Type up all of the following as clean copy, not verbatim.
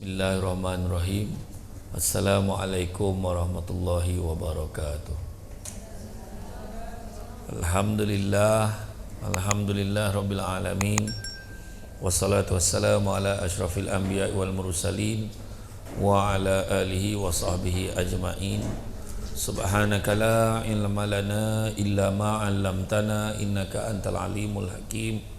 Bismillahirrahmanirrahim. Assalamualaikum warahmatullahi wabarakatuh. Alhamdulillah rabbil alamin. Wassalatu wassalamu ala asyrafil anbiya wal mursalin wa ala alihi wa sahbihi ajma'in. Subhanaka la ilma lana illa ma 'allamtana innaka antal alimul hakim.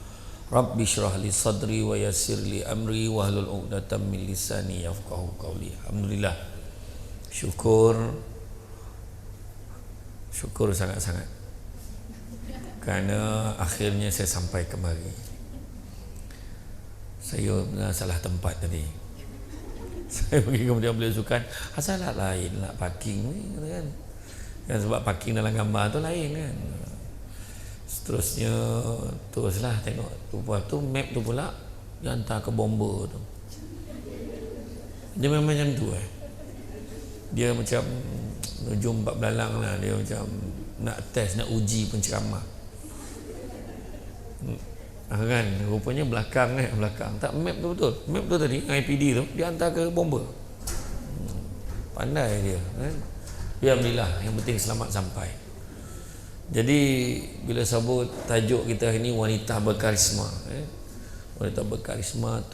Rabbi syrah li sadri wa yassir li amri wa hlul 'uqdatam min lisani yafqahu qawli. Alhamdulillah. Syukur sangat-sangat kerana akhirnya saya sampai kemari. Saya benar salah tempat tadi. Saya pergi kemudian beliau sukan asal lain lah parking ni kan. Kan sebab parking dalam gambar tu lain kan. Seterusnya teruslah tengok lepas tu map tu pula dia hantar ke bomba tu. Dia memang macam tu dia macam jumpa belalang lah, dia macam nak test, nak uji penceramah kan, rupanya belakang tak map tu betul, map tu tadi IPD tu dia hantar ke bomba. Pandai dia kan. Alhamdulillah, yang penting selamat sampai. Jadi bila sebut tajuk kita hari ni wanita berkarisma, wanita berkarisma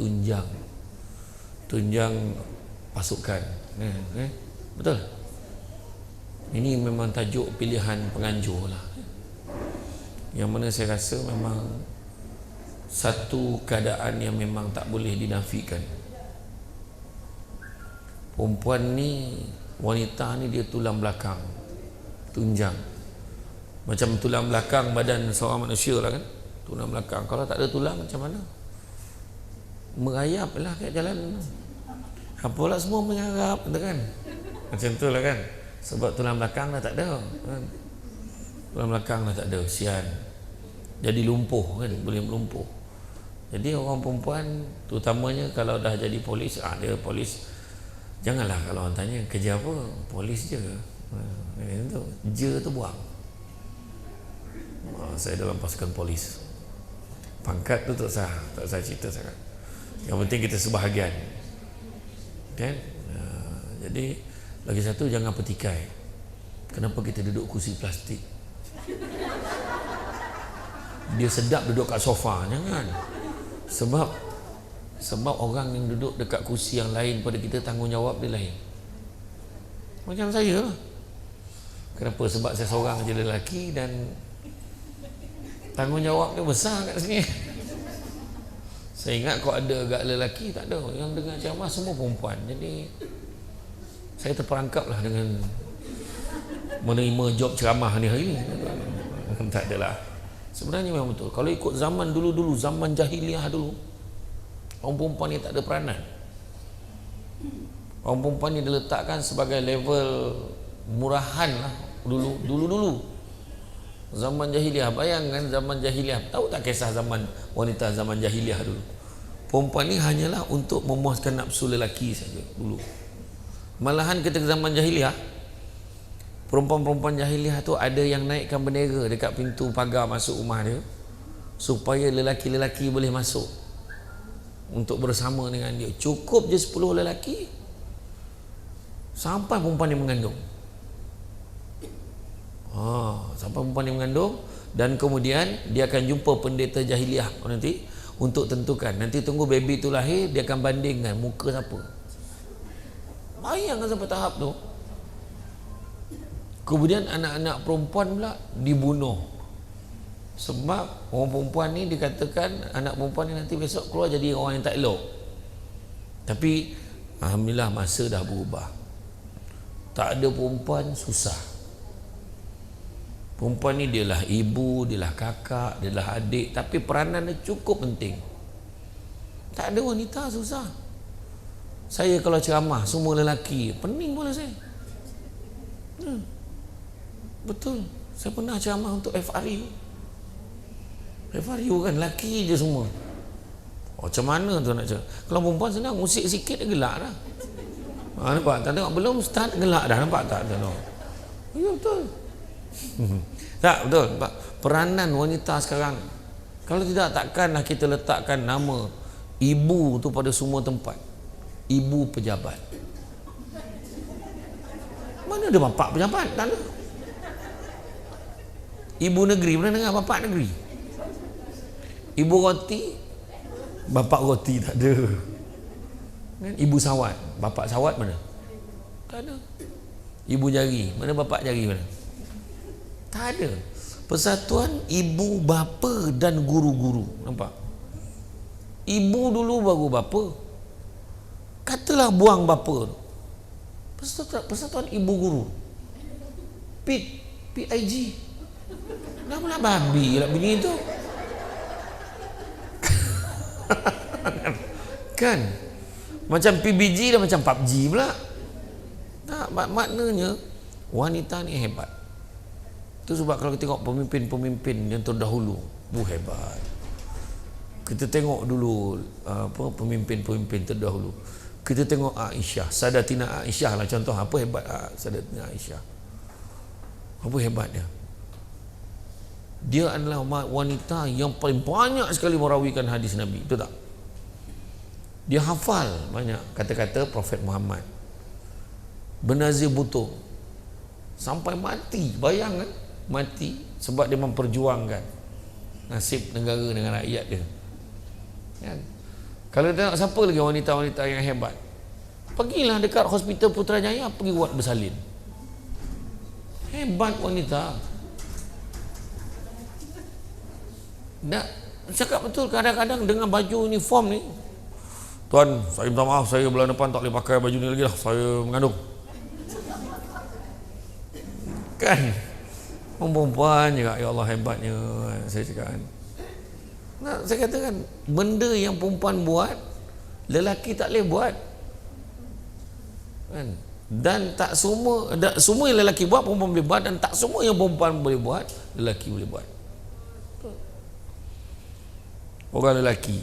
tunjang pasukan, betul. Ini memang tajuk pilihan penganjur lah, yang mana saya rasa memang satu keadaan yang memang tak boleh dinafikan. Perempuan ni, wanita ni dia tulang belakang, tunjang. Macam tulang belakang badan seorang manusia lah kan. Tulang belakang, kalau tak ada tulang macam mana? Merayap lah kat jalan. Apalah semua menyarap kan. Macam tu lah kan. Sebab tulang belakang dah tak ada kan? Tulang belakang dah tak ada, sian. Jadi lumpuh kan, boleh melumpuh. Jadi orang perempuan terutamanya kalau dah jadi polis, dia polis, janganlah kalau orang tanya kerja apa, polis je. Je tu buang. Saya dalam pasukan polis. Pangkat tu tak sah cerita sangat. Yang penting kita sebahagian kan. Jadi lagi satu, jangan petikai. Kenapa kita duduk kursi plastik? Dia sedap duduk kat sofa, jangan. Sebab orang yang duduk dekat kursi yang lain pada kita, tanggungjawab dia lain. Macam saya lah. Kenapa? Sebab saya seorang je lelaki dan tanggungjawab dia besar kat sini. Saya ingat kalau ada agak lelaki, tak ada. Yang dengar ceramah semua perempuan. Jadi saya terperangkap lah dengan menerima job ceramah ni hari ni. Tak adalah. Sebenarnya memang betul. Kalau ikut zaman dulu-dulu, zaman jahiliah dulu, orang perempuan ni tak ada peranan. Orang perempuan ni diletakkan sebagai level murahan lah dulu. Zaman jahiliah, bayangkan zaman jahiliah. Tahu tak kisah zaman wanita zaman jahiliah dulu? Perempuan ni hanyalah untuk memuaskan nafsu lelaki saja dulu. Malahan ketika zaman jahiliah, perempuan-perempuan jahiliah tu ada yang naikkan bendera dekat pintu pagar masuk rumah dia, supaya lelaki-lelaki boleh masuk untuk bersama dengan dia. Cukup je 10 lelaki sampai perempuan ni mengandung. Sampai perempuan yang mengandung, dan kemudian dia akan jumpa pendeta jahiliah nanti untuk tentukan. Nanti tunggu baby tu lahir, dia akan bandingkan muka siapa. Bayangkan sampai tahap tu. Kemudian anak-anak perempuan pula dibunuh. Sebab orang perempuan ni dikatakan anak perempuan ni nanti besok keluar jadi orang yang tak elok. Tapi alhamdulillah masa dah berubah. Tak ada perempuan susah. Perempuan ni dialah ibu, dialah kakak, dialah adik, tapi peranan dia cukup penting. Tak ada wanita susah. Saya kalau ceramah semua lelaki, pening pula saya. Betul. Saya pernah ceramah untuk FRU. FRU kan lelaki je semua. Macam mana tu nak cakap? Kalau perempuan senang, musik sikit dia gelak dah. Nampak tak? Tengok belum start gelak dah, nampak tak? Ya betul. Tak, betul. Peranan wanita sekarang, kalau tidak, takkanlah kita letakkan nama ibu tu pada semua tempat. ibu pejabat. Mana ada bapak pejabat? Tak ada. Ibu negeri, pernah dengar bapak negeri? Ibu roti, bapak roti tak ada. Kan? Ibu sawat, bapak sawat mana? Tak ada. Ibu jari, mana bapak jari mana? Tak ada. Persatuan ibu, bapa dan guru-guru. Nampak? Ibu dulu baru bapa. Katalah buang bapa. Persatuan ibu guru. PIG. Kenapa nak babi lah bunyi tu? Kan? Macam PBG dah macam PUBG pula. Tak, maknanya wanita ni hebat. Itu sebab kalau kita tengok pemimpin-pemimpin yang terdahulu, hebat. Kita tengok dulu pemimpin-pemimpin terdahulu. Kita tengok Aisyah, Sadatina Aisyah lah contoh. Apa hebat Sadatina Aisyah? Apa hebat dia? Dia adalah wanita yang paling banyak sekali merawikan hadis Nabi. Betul tak? Dia hafal banyak kata-kata Prophet Muhammad. Benazir Bhutto sampai mati, bayangkan mati sebab dia memperjuangkan nasib negara dengan rakyat dia. Kan? Kalau tengok siapa lagi wanita-wanita yang hebat, pergilah dekat Hospital Putrajaya, pergi buat bersalin. Hebat wanita. Tak, cakap betul, kadang-kadang dengan baju uniform ni, tuan, saya minta maaf, saya bulan depan tak boleh pakai baju ni lagi lah, saya mengandung. Kan? Perempuan juga, ya Allah hebatnya, saya cakap kan. Nah, saya katakan, benda yang perempuan buat, lelaki tak boleh buat. Kan? Dan tak semua yang lelaki buat, perempuan boleh buat, dan tak semua yang perempuan boleh buat, lelaki boleh buat. Orang lelaki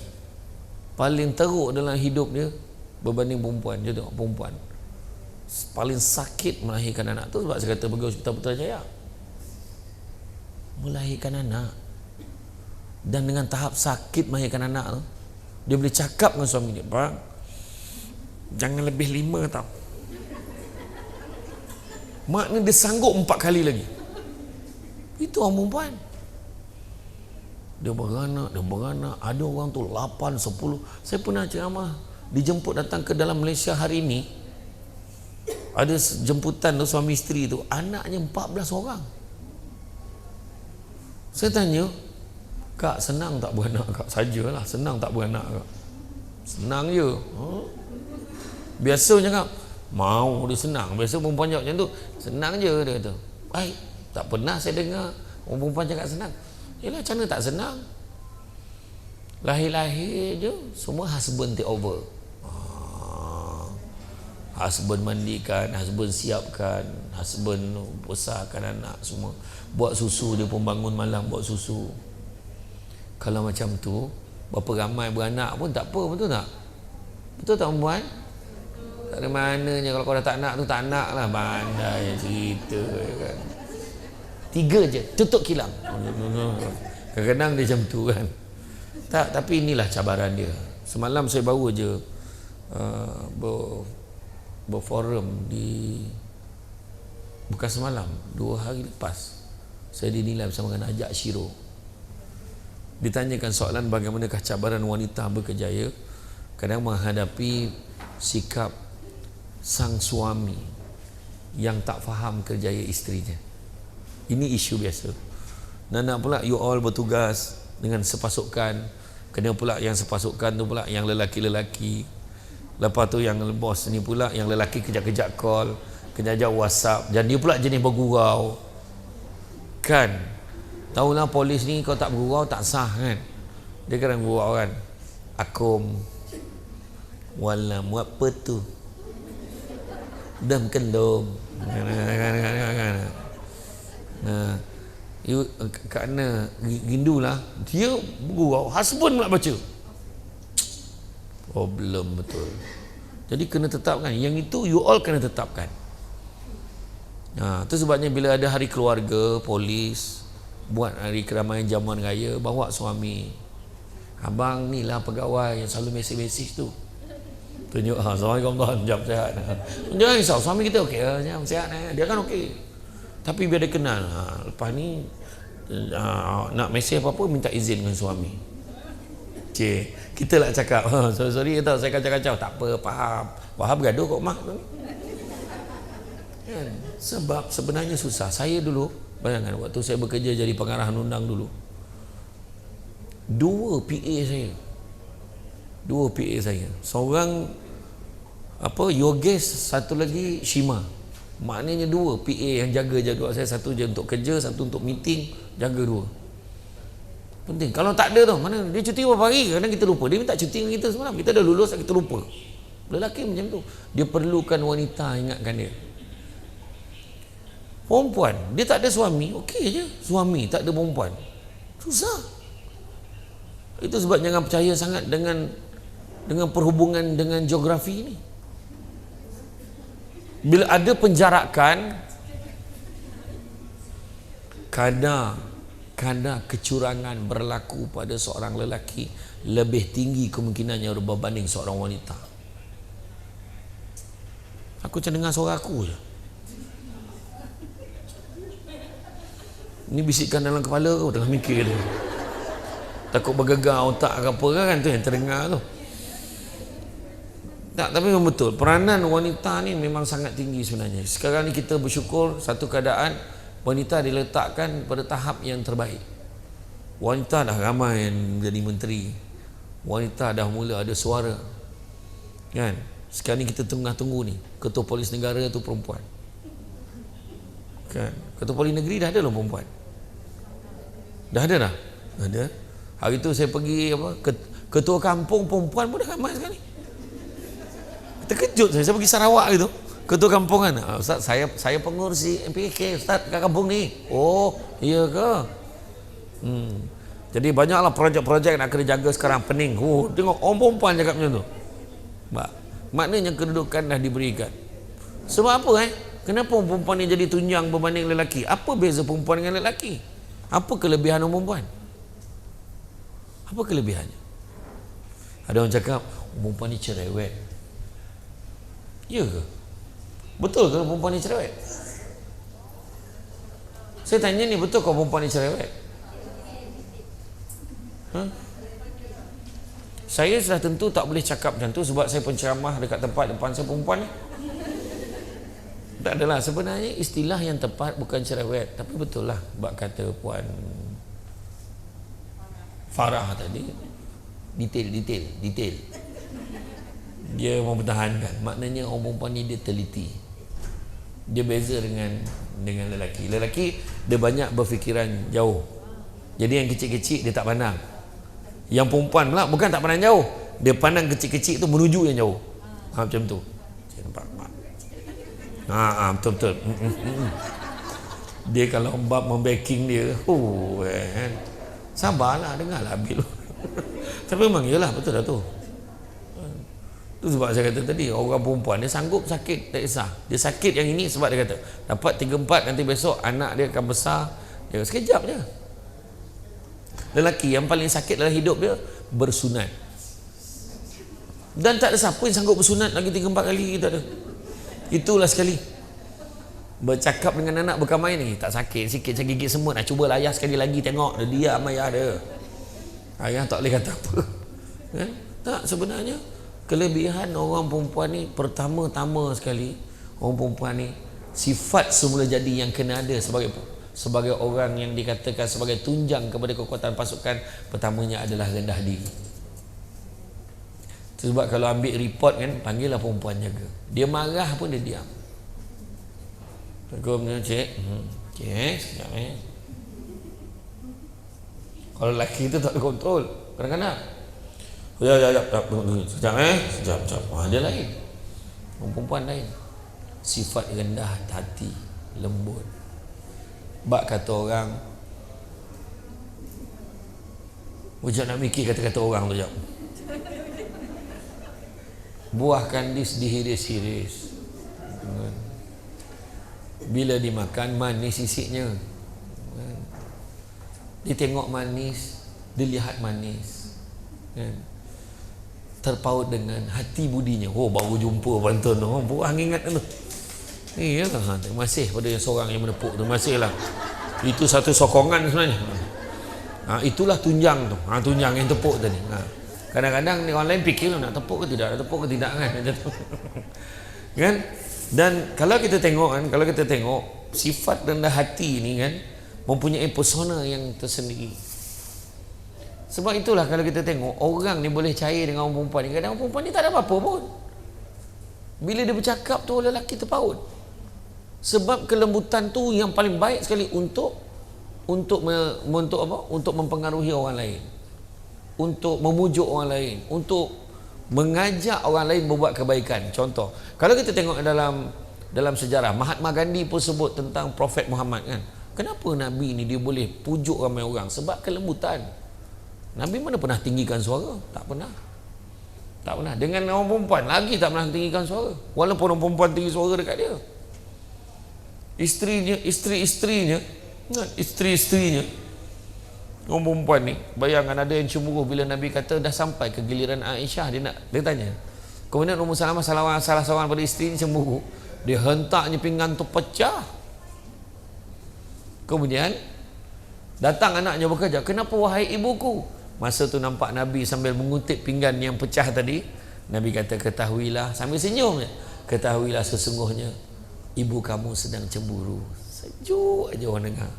paling teruk dalam hidup dia berbanding perempuan. Dia tengok perempuan paling sakit melahirkan anak. Tu sebab saya kata pergi Hospital Putrajaya, melahirkan anak, dan dengan tahap sakit melahirkan anak tu, dia boleh cakap dengan suami dia, bang, jangan lebih 5 tau. Maknanya dia sanggup 4 kali lagi. Itu orang perempuan. Dia beranak. Ada orang tu 8, 10. Saya pernah ceramah, dijemput datang ke dalam Malaysia hari ini. Ada jemputan tu, suami isteri tu, anaknya 14 orang. Saya tanya, kak, senang tak beranak kak? Sajalah, senang tak beranak kak? Senang je. Biasa cakap, mau dia senang. Biasa perempuan cakap macam tu, senang je dia kata. Baik, tak pernah saya dengar orang perempuan cakap senang. Yelah, macam mana tak senang? Lahir-lahir je, semua husband take over. Husband mandikan, husband siapkan, husband besarkan anak semua. Buat susu, dia pun bangun malam buat susu. Kalau macam tu, berapa ramai beranak pun tak apa, betul tak? Betul tak perempuan? Tak ada mananya kalau kau dah tak nak tu, tak nak lah. Pandai cerita kan. 3 je, tutup kilang. Kadang-kadang dia macam tu kan. Tak, tapi inilah cabaran dia. Semalam saya baru je berforum di, bukan semalam, 2 hari lepas, saya dinilai bersama dengan Ajak Shiro. Ditanyakan soalan bagaimanakah cabaran wanita berkejaya kadang menghadapi sikap sang suami yang tak faham kerjaya isterinya. Ini isu biasa. Nak pula you all bertugas dengan sepasukan, kena pula yang sepasukan tu pula yang lelaki-lelaki. Lepas tu yang bos ni pula yang lelaki kejap-kejap call, kejap-kejap WhatsApp, dan dia pula jenis bergurau. Kan? Tahulah polis ni kau tak bergurau tak sah kan? Dia kadang gurau kan. Akum. Walam apa tu? Dam kendom. Nah, you kerana gindulah dia bergurau, husband pula baca. Problem betul. Jadi kena tetapkan. Yang itu you all kena tetapkan. Itu sebabnya bila ada hari keluarga, polis buat hari keramaian jamuan raya, bawa suami. Abang ni lah pegawai yang selalu mesej-mesej tu. Tunjuk, Assalamualaikum tuan, jam sehat. Jangan risau, suami kita okey, jam sehat. Dia kan okey. Tapi biar dia kenal, lepas ni nak mesej apa-apa minta izin dengan suami. Kita lah cakap, sorry tau saya kacau-kacau. Tak apa, faham gaduh kok mak. Kan? Sebab sebenarnya susah. Saya dulu, bayangkan waktu saya bekerja jadi pengarah undang dulu, 2 PA saya. Seorang Yogesh, satu lagi Shima. Maknanya 2 PA yang jaga jadual saya. Satu je untuk kerja, satu untuk meeting. Jaga 2. Penting. Kalau tak ada tu, mana dia cuti berapa hari, kadang kita lupa. Dia minta cuti dengan kita semalam, kita dah lulus, kita lupa. Lelaki macam tu, dia perlukan wanita ingatkan dia. Perempuan, dia tak ada suami, okey je. Suami tak ada perempuan, susah. Itu sebab jangan percaya sangat dengan perhubungan dengan geografi ini. Bila ada penjarakan, kadang kecurangan berlaku pada seorang lelaki lebih tinggi kemungkinannya berbanding seorang wanita. Aku macam dengar suara aku je. Ni bisikan dalam kepala kau, tengah mikir dia. Takut bergegar otak ke apa kan, tu yang terdengar tu. Tak, tapi memang betul, peranan wanita ni memang sangat tinggi sebenarnya. Sekarang ni kita bersyukur satu keadaan wanita diletakkan pada tahap yang terbaik. Wanita dah ramai yang menjadi menteri. Wanita dah mula ada suara. Kan? Sekarang ni kita tengah tunggu ni, ketua polis negara tu perempuan. Kan? Ketua polis negeri dah ada loh perempuan. Dah ada dah? Ada. Hari tu saya pergi ketua kampung perempuan pun dah ramai sekali. Terkejut saya pergi Sarawak gitu. Ketua kampung kan, Ustaz saya pengurusi MPK Ustaz kat kampung ni. Oh, iya ke? Jadi banyaklah projek-projek nak kena jaga sekarang, pening. Tengok orang perempuan cakap macam tu. Maknanya kedudukan dah diberikan. Sebab apa Kenapa perempuan ni jadi tunjang berbanding lelaki? Apa beza perempuan dengan lelaki? Apa kelebihan orang perempuan? Apa kelebihannya? Ada orang cakap perempuan ni cerewet. Ya ke? Betul ke perempuan ni cerewet? Saya tanya ni, betul ke perempuan ni cerewet? Saya sudah tentu tak boleh cakap macam tu sebab saya penceramah dekat tempat depan saya perempuan ni. Tak adalah, sebenarnya istilah yang tepat bukan cerewet, tapi betul lah bab kata Puan Farah tadi, detail. Dia mempertahankan, maknanya orang perempuan ni dia teliti. Dia beza dengan lelaki. Lelaki dia banyak berfikiran jauh. Jadi yang kecil-kecil dia tak pandang. Yang perempuan pula bukan tak pandang jauh, dia pandang kecil-kecil tu menuju yang jauh. Macam tu. Saya nampak. Betul. Dia kalau bab membacking dia, sabarlah, dengarlah Bil. Tapi memang iyalah, betul dah tu. Tu sebab saya kata tadi, orang perempuan dia sanggup sakit, tak kisah. Dia sakit yang ini sebab dia kata dapat 3-4, nanti besok anak dia akan besar, dia sekejap je. Lelaki yang paling sakit dalam hidup dia bersunat. Dan tak ada siapa yang sanggup bersunat lagi 3-4 kali, tak ada. Itulah sekali. Bercakap dengan anak berkamai ni tak sakit, sikit macam gigit semut, nak cuba ayah sekali lagi, tengok dia diam ayah dia. Ayah tak boleh kata apa. Tak, sebenarnya kelebihan orang perempuan ni, pertama-tama sekali orang perempuan ni sifat semula jadi yang kena ada sebagai orang yang dikatakan sebagai tunjang kepada kekuatan pasukan. Pertamanya adalah rendah diri. Sebab kalau ambil report kan, panggillah perempuan jaga. Dia marah pun dia diam. Assalamualaikum, cik. Sekejap Kalau lelaki tu tak ada kontrol, kadang-kadang sekejap. Dia lain. Perempuan lain. Sifat rendah hati, lembut. Bak kata orang, Ujak nak mikir kata-kata orang tu jap. Buah kandis dihiris-hiris, bila dimakan manis sisiknya. Dia tengok manis, dia lihat manis. terpaut dengan hati budinya. Oh, baru jumpa pantun. Oh, buang ingat tu. Iyalah, terima kasih pada yang seorang yang menepuk. Terima kasih lah. Itu satu sokongan sebenarnya. Itulah tunjang tu. Tunjang yang tepuk tadi. Kadang-kadang ni orang lain fikir nak tepuk ke tidak, nak tepuk ke tidak kan. Kan? Dan kalau kita tengok sifat rendah hati ni kan mempunyai persona yang tersendiri. Sebab itulah kalau kita tengok orang ni boleh cair dengan orang perempuan ni, kadang orang perempuan ni tak ada apa-apa pun. Bila dia bercakap tu lelaki terpaut. Sebab kelembutan tu yang paling baik sekali untuk mempengaruhi orang lain, untuk memujuk orang lain, untuk mengajak orang lain berbuat kebaikan. Contoh, kalau kita tengok dalam sejarah, Mahatma Gandhi pun sebut tentang Prophet Muhammad kan. Kenapa Nabi ni dia boleh pujuk ramai orang? Sebab kelembutan. Nabi mana pernah tinggikan suara? Tak pernah. Dengan orang perempuan lagi tak pernah tinggikan suara. Walaupun orang perempuan tinggi suara dekat dia. Isteri-isterinya orang perempuan ni, bayangkan ada yang cemburu bila Nabi kata dah sampai ke giliran Aisyah, dia tanya. Kemudian Ummu Salamah salah seorang pada isteri ni cemburu, dia hentaknya pinggan tu pecah. Kemudian datang anaknya bekerja, kenapa wahai ibuku? Masa tu nampak Nabi sambil mengutip pinggan yang pecah tadi, Nabi kata, ketahuilah, sambil senyum je, ketahuilah sesungguhnya ibu kamu sedang cemburu. Sejuk aja orang dengar,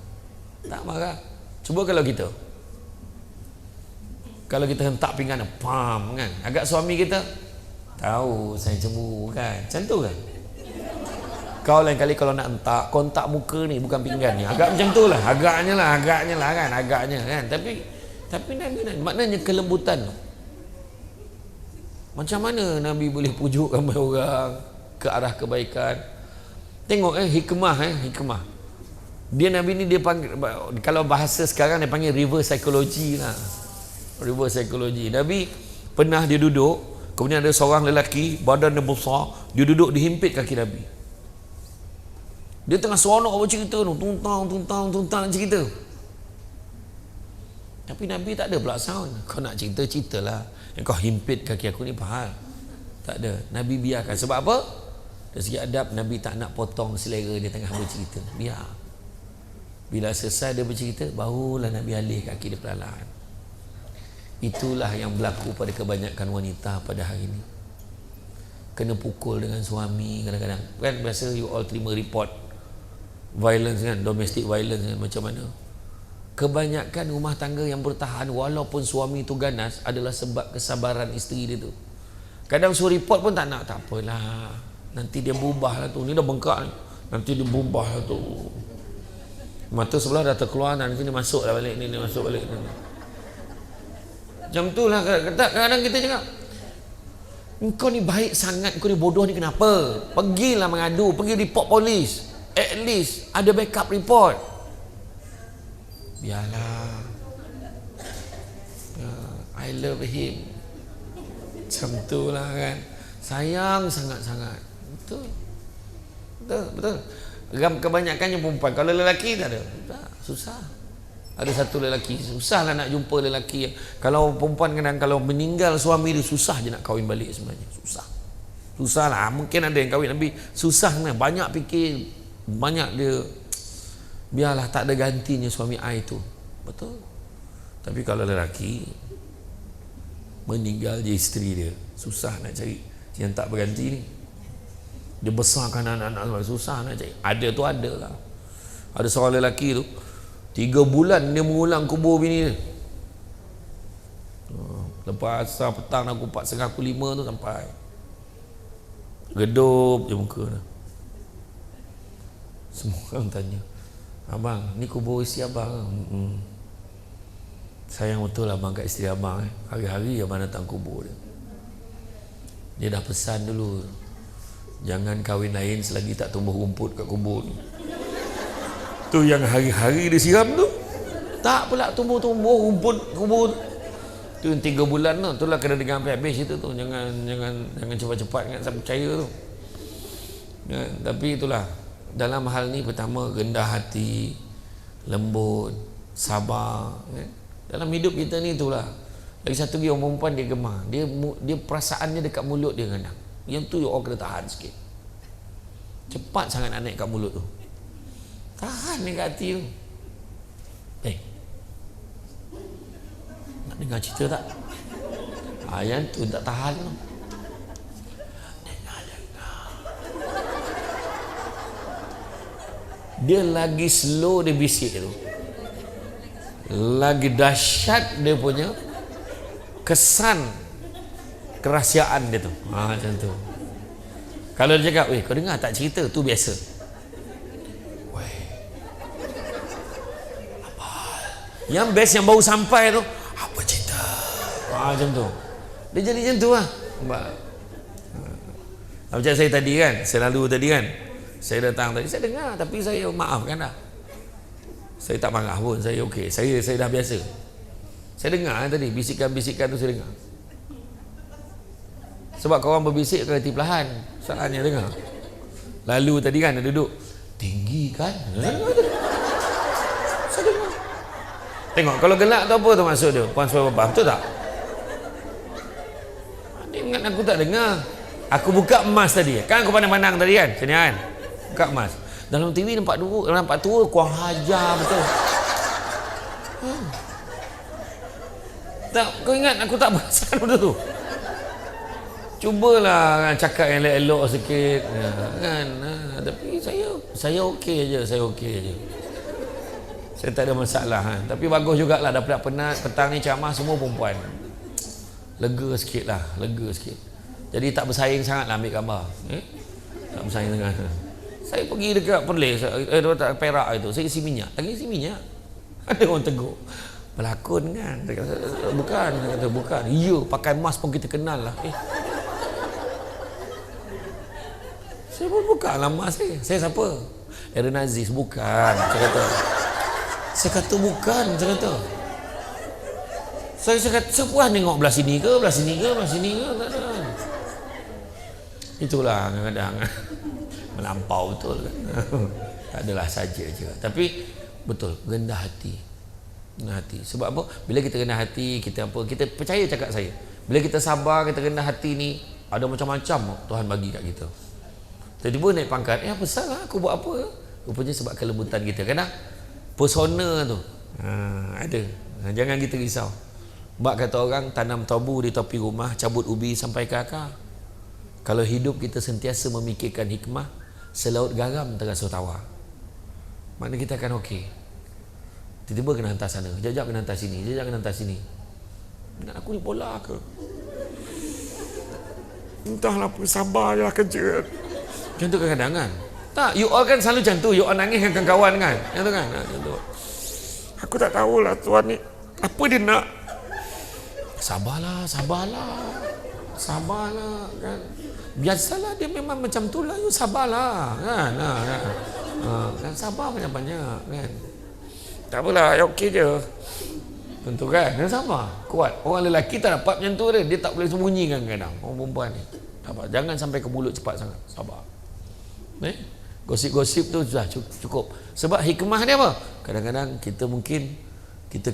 tak marah. Cuba kalau kita hentak pinggan, pam kan, agak suami kita tahu saya cemburu kan, macam tu kan. Kau lain kali kalau nak hentak, kau hentak muka ni bukan pinggan ni, agak macam tu lah, agaknya lah kan. Tapi Nabi maknanya kelembutan. Macam mana Nabi boleh pujuk ramai orang ke arah kebaikan? Tengok hikmah. Dia Nabi ni dia panggil, kalau bahasa sekarang dia panggil reverse psychology lah. Reverse psychology. Nabi pernah dia duduk, kemudian ada seorang lelaki badan dia besar, dia duduk dihimpit kaki Nabi. Dia tengah seronok bercerita tu, tuntang cerita. Tapi Nabi tak ada pula sound. Kau nak ceritalah. Kau himpit kaki aku ni pahal. Tak ada. Nabi biarkan. Sebab apa? Dari segi adab, Nabi tak nak potong selera dia tengah bercerita. Biar. Bila selesai dia bercerita, barulah Nabi alih kaki dia perlahan. Itulah yang berlaku pada kebanyakan wanita pada hari ini. Kena pukul dengan suami kadang-kadang. Kan biasa you all terima report violence kan, domestic violence kan, macam mana. Kebanyakan rumah tangga yang bertahan walaupun suami tu ganas adalah sebab kesabaran isteri dia tu. Kadang suruh report pun tak nak, tak apalah, nanti dia berubah lah tu, ni dah bengkak ni, nanti dia berubah lah tu, mata sebelah dah terkeluar, nanti dia masuk lah balik ni, dia masuk balik ni. Macam tu lah kadang-kadang kita cakap, engkau ni baik sangat, engkau ni bodoh ni kenapa? Pergilah mengadu, pergi report polis, at least ada backup report. Biarlah, I love him, macam tu lah kan, sayang sangat-sangat. Betul. Kebanyakannya perempuan. Kalau lelaki tak ada, susah. Ada satu lelaki, susah lah nak jumpa lelaki. Kalau perempuan kadang kalau meninggal suami dia, susah je nak kahwin balik sebenarnya. Susah lah. Mungkin ada yang kahwin tapi susah sebenarnya. Banyak fikir, banyak dia, biarlah tak ada gantinya suami I tu. Betul. Tapi kalau lelaki meninggal je isteri dia, susah nak cari yang tak berganti ni. Dia besarkan anak-anak, susah nak cari. Ada tu ada lah. Ada seorang lelaki tu 3 bulan dia mengulang kubur bini dia. Lepas asar petang aku 4.30 aku 5 tu sampai redup je muka dia. Semua orang tanya, abang ni kubur isteri abang? Sayang betul abang kat isteri abang. Hari-hari abang datang kubur dia. Dia dah pesan dulu, jangan kahwin lain selagi tak tumbuh rumput kat kubur ni. Tu yang hari-hari dia siram tu, tak pula tumbuh-tumbuh rumput kubur tu. 3 bulan tu, itulah kena dengar sampai habis itu tu. Jangan cepat-cepat kan, saya percaya tu. Ya, tapi itulah, dalam hal ni pertama rendah hati, lembut, sabar kan? Dalam hidup kita ni itulah Lagi satu lagi orang perempuan dia gemar. Dia perasaannya dekat mulut dia kadang. Yang tu orang kena tahan sikit. Cepat sangat nak naik kat mulut tu. Tahan dekat hati tu. Nak dengar cerita tak? Yang tu tak tahan tu. Dia lagi slow dia bisik tu, lagi dahsyat dia punya kesan kerahsiaan dia tu. Macam tu. Kalau dia cakap, kau dengar tak cerita tu biasa. Apa? Yang best yang baru sampai tu, apa cerita? Macam tu. Dia jadi macam tu lah. Macam saya tadi kan, selalu tadi kan, saya datang tadi, saya dengar tapi saya maafkan dah. Saya tak marah pun, saya okey. Saya dah biasa. Saya dengar tadi, bisikan-bisikan tu saya dengar. Sebab kawan berbisik ke hati perlahan. Soalnya dengar. Lalu tadi kan, duduk tinggi kan. Saya dengar. Tengok, kalau gelak tu apa tu maksud dia? Puan suara bapa, betul tak? Dia ingat aku tak dengar. Aku buka emas tadi. Kan aku pandang-pandang tadi kan? Sini kan? Buka emas. Dalam TV nampak tua, kurang hajar betul. Tak, kau ingat aku tak perasan benda tu. Cubalah cakap yang elok-elok sikit kan. Tapi saya okey je, saya okey je. Saya tak ada masalah kan. Tapi bagus jugalah dapat penat petang ni ceramah semua perempuan. Lega sikit lah, lega sikit. Jadi tak bersaing sangat lah ambil gambar. Tak bersaing sangat. Saya pergi dekat Perlis, Perak itu, saya isi minyak. Lagi isi minyak. Ada orang tegur. Pelakon kan? Bukan, kata bukan. Ya, pakai mask pun kita kenal lah. Saya pun bukanlah mask ni. Saya siapa? Aaron Aziz, bukan. Saya kata bukan, saya kata. Saya kata, saya puas tengok belah sini ke, belah sini ke, belah sini ke, tak ada. Itulah kadang-kadang melampau betul kan. Tak adalah saja je. Tapi betul, rendah hati. Rendah hati. Sebab apa? Bila kita rendah hati, kita percaya cakap saya. Bila kita sabar, kita rendah hati ni, ada macam-macam Tuhan bagi kat kita. Tiba-tiba naik pangkat, apa salah aku buat apa? Rupanya sebab kelembutan kita. Kadang persona tu ada. Jangan kita risau. Bak kata orang, tanam tabu di topi rumah, cabut ubi sampai ke akar. Kalau hidup kita sentiasa memikirkan hikmah, selaut garam terasa tawar. Maknanya kita akan okey. Tiba-tiba kena hantar sana, jap-jap kena hantar sini, jap-jap kena hantar sini. Ingat aku ni pola ke? Entahlah, sabar je lah kerja. Macam tu kadang-kadang kan? Tak, you all kan selalu macam tu. You all nangis dengan kawan kan? Macam tu kan? Macam tu. Aku tak tahulah tuan ni apa dia nak. Sabarlah kan. Biasalah dia memang macam tu lah. You sabarlah kan. Kan sabar banyak-banyak kan. Tak apalah, okey je. Tentu kan. Dia sabar, kuat. Orang lelaki tak dapat macam tu dia. Dia tak boleh sembunyikan kadang. Orang perempuan ni. Sabar. Jangan sampai ke mulut cepat sangat. Sabar. Gosip-gosip tu sudah cukup. Sebab hikmah dia apa? Kadang-kadang kita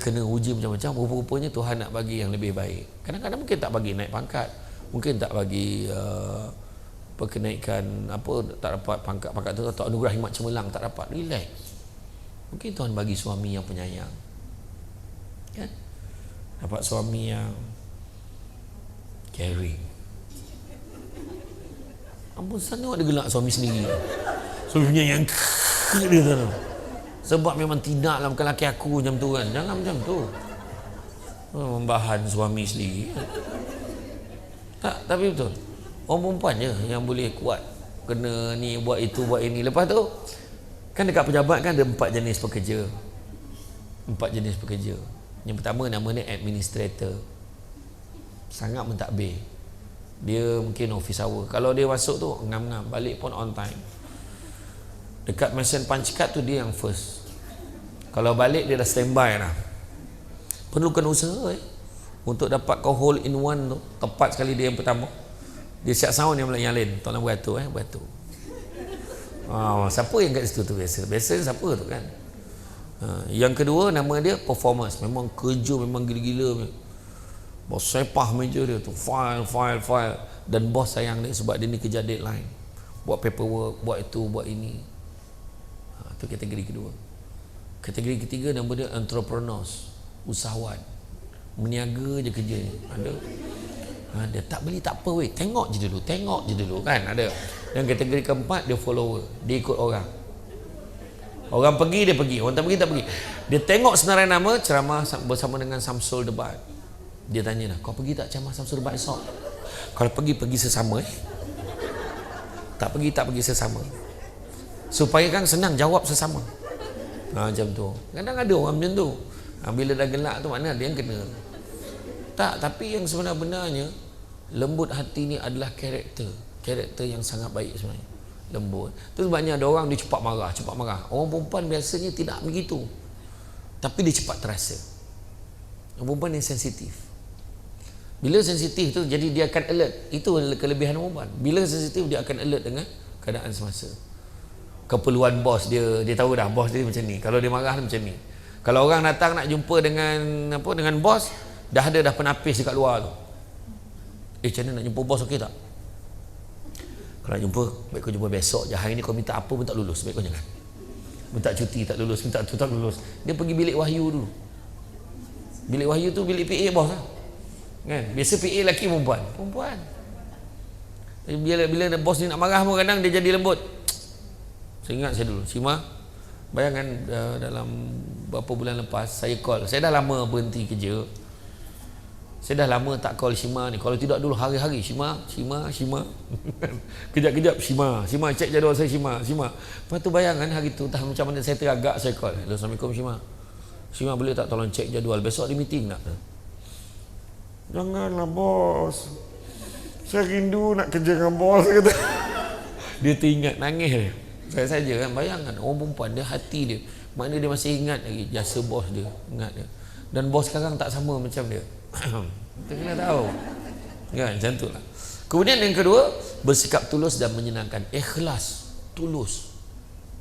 kena uji macam-macam. Rupa-rupanya Tuhan nak bagi yang lebih baik. Kadang-kadang mungkin tak bagi naik pangkat, mungkin tak bagi kenaikan tak dapat pangkat tu, atau anugerah hikmat cemerlang tak dapat. Relax. Mungkin Tuhan bagi suami yang penyayang, kan? Dapat suami yang caring. Ampun, sana ada gelak suami sendiri. Suaminya yang dia tu. Sebab memang tidaklah, bukan laki aku macam tu kan. Jangan macam tu. Membahan suami sendiri. Tak, tapi betul. Orang perempuan je yang boleh kuat. Kena ni, buat itu, buat ini. Lepas tu, kan dekat pejabat kan ada 4 jenis pekerja. 4 jenis pekerja. Yang pertama namanya administrator. Sangat mentadbir. Dia mungkin office hour. Kalau dia masuk tu, ngam-ngam. Balik pun on time. Dekat mesin punch card tu dia yang first. Kalau balik dia dah standby dah. Perlukan usaha untuk dapat kau hole in one tu. Tepat sekali dia yang pertama. Dia siap sound yang lain. Tolong beratur beratur. Siapa yang kat situ tu biasa? Biasa siapa tu kan? Yang kedua nama dia performance. Memang kerja memang gila-gila. Bos sepah meja dia tu, file. Dan bos sayang dia sebab dia ni kejar deadline. Buat paperwork, buat itu, buat ini. Itu kategori kedua. Kategori ketiga nama dia entrepreneurs, usahawan. Meniaga je kerja. Ada tak beli tak apa weh, tengok je dulu kan, ada. Dan kategori keempat dia follower, dia ikut orang. Orang pergi dia pergi, orang tak pergi. Dia tengok senarai nama ceramah bersama dengan Samsul Debat. Dia tanya lah, kau pergi tak ceramah Samsul Debat esok? Kalau pergi sesama tak pergi sesama, supaya kan senang jawab sesama. Macam tu. Kadang ada orang macam tu. Bila dah gelak tu mana dia yang kena. Tak, tapi yang sebenarnya lembut hati ni adalah karakter yang sangat baik sebenarnya. Lembut. Tu sebabnya ada orang dia cepat marah. Orang perempuan biasanya tidak begitu. Tapi dia cepat terasa. Orang perempuan yang sensitif. Bila sensitif tu jadi dia akan alert. Itu kelebihan perempuan. Bila sensitif dia akan alert dengan keadaan semasa. Keperluan bos dia tahu dah bos dia macam ni. Kalau dia marah dia macam ni. Kalau orang datang nak jumpa dengan bos, dah penapis dekat luar tu. Macam mana nak jumpa bos, okey tak? Kalau nak jumpa, baik kau jumpa besok je. Hari ni kau minta apa pun tak lulus, baik kau jangan. Minta cuti tak lulus, minta tu tak lulus. Dia pergi bilik wahyu dulu. Bilik wahyu tu bilik PA bos lah. Kan? Biasa PA lelaki perempuan. Bila bos ni nak marah pun kadang dia jadi lembut. Saya ingat saya dulu, Sima, bayangkan dalam beberapa bulan lepas saya call. Saya dah lama berhenti kerja. Saya dah lama tak call Sima ni. Kalau tidak dulu hari-hari Sima. Kejap-kejap Sima cek jadual saya Sima. Lepas tu bayangkan hari tu entah macam mana saya teragak saya call. Hello, Assalamualaikum Sima boleh tak tolong cek jadual besok ada meeting tak? Janganlah bos, saya rindu nak kerja dengan bos, kata. Dia teringat nangis dia. Saya saja kan bayangkan orang perempuan dia hati dia. Maknanya dia masih ingat lagi jasa bos dia, ingat dia. Dan bos sekarang tak sama macam dia. Kita kena tahu. Kan macam tu lah. Kemudian yang kedua, bersikap tulus dan menyenangkan. Ikhlas, tulus.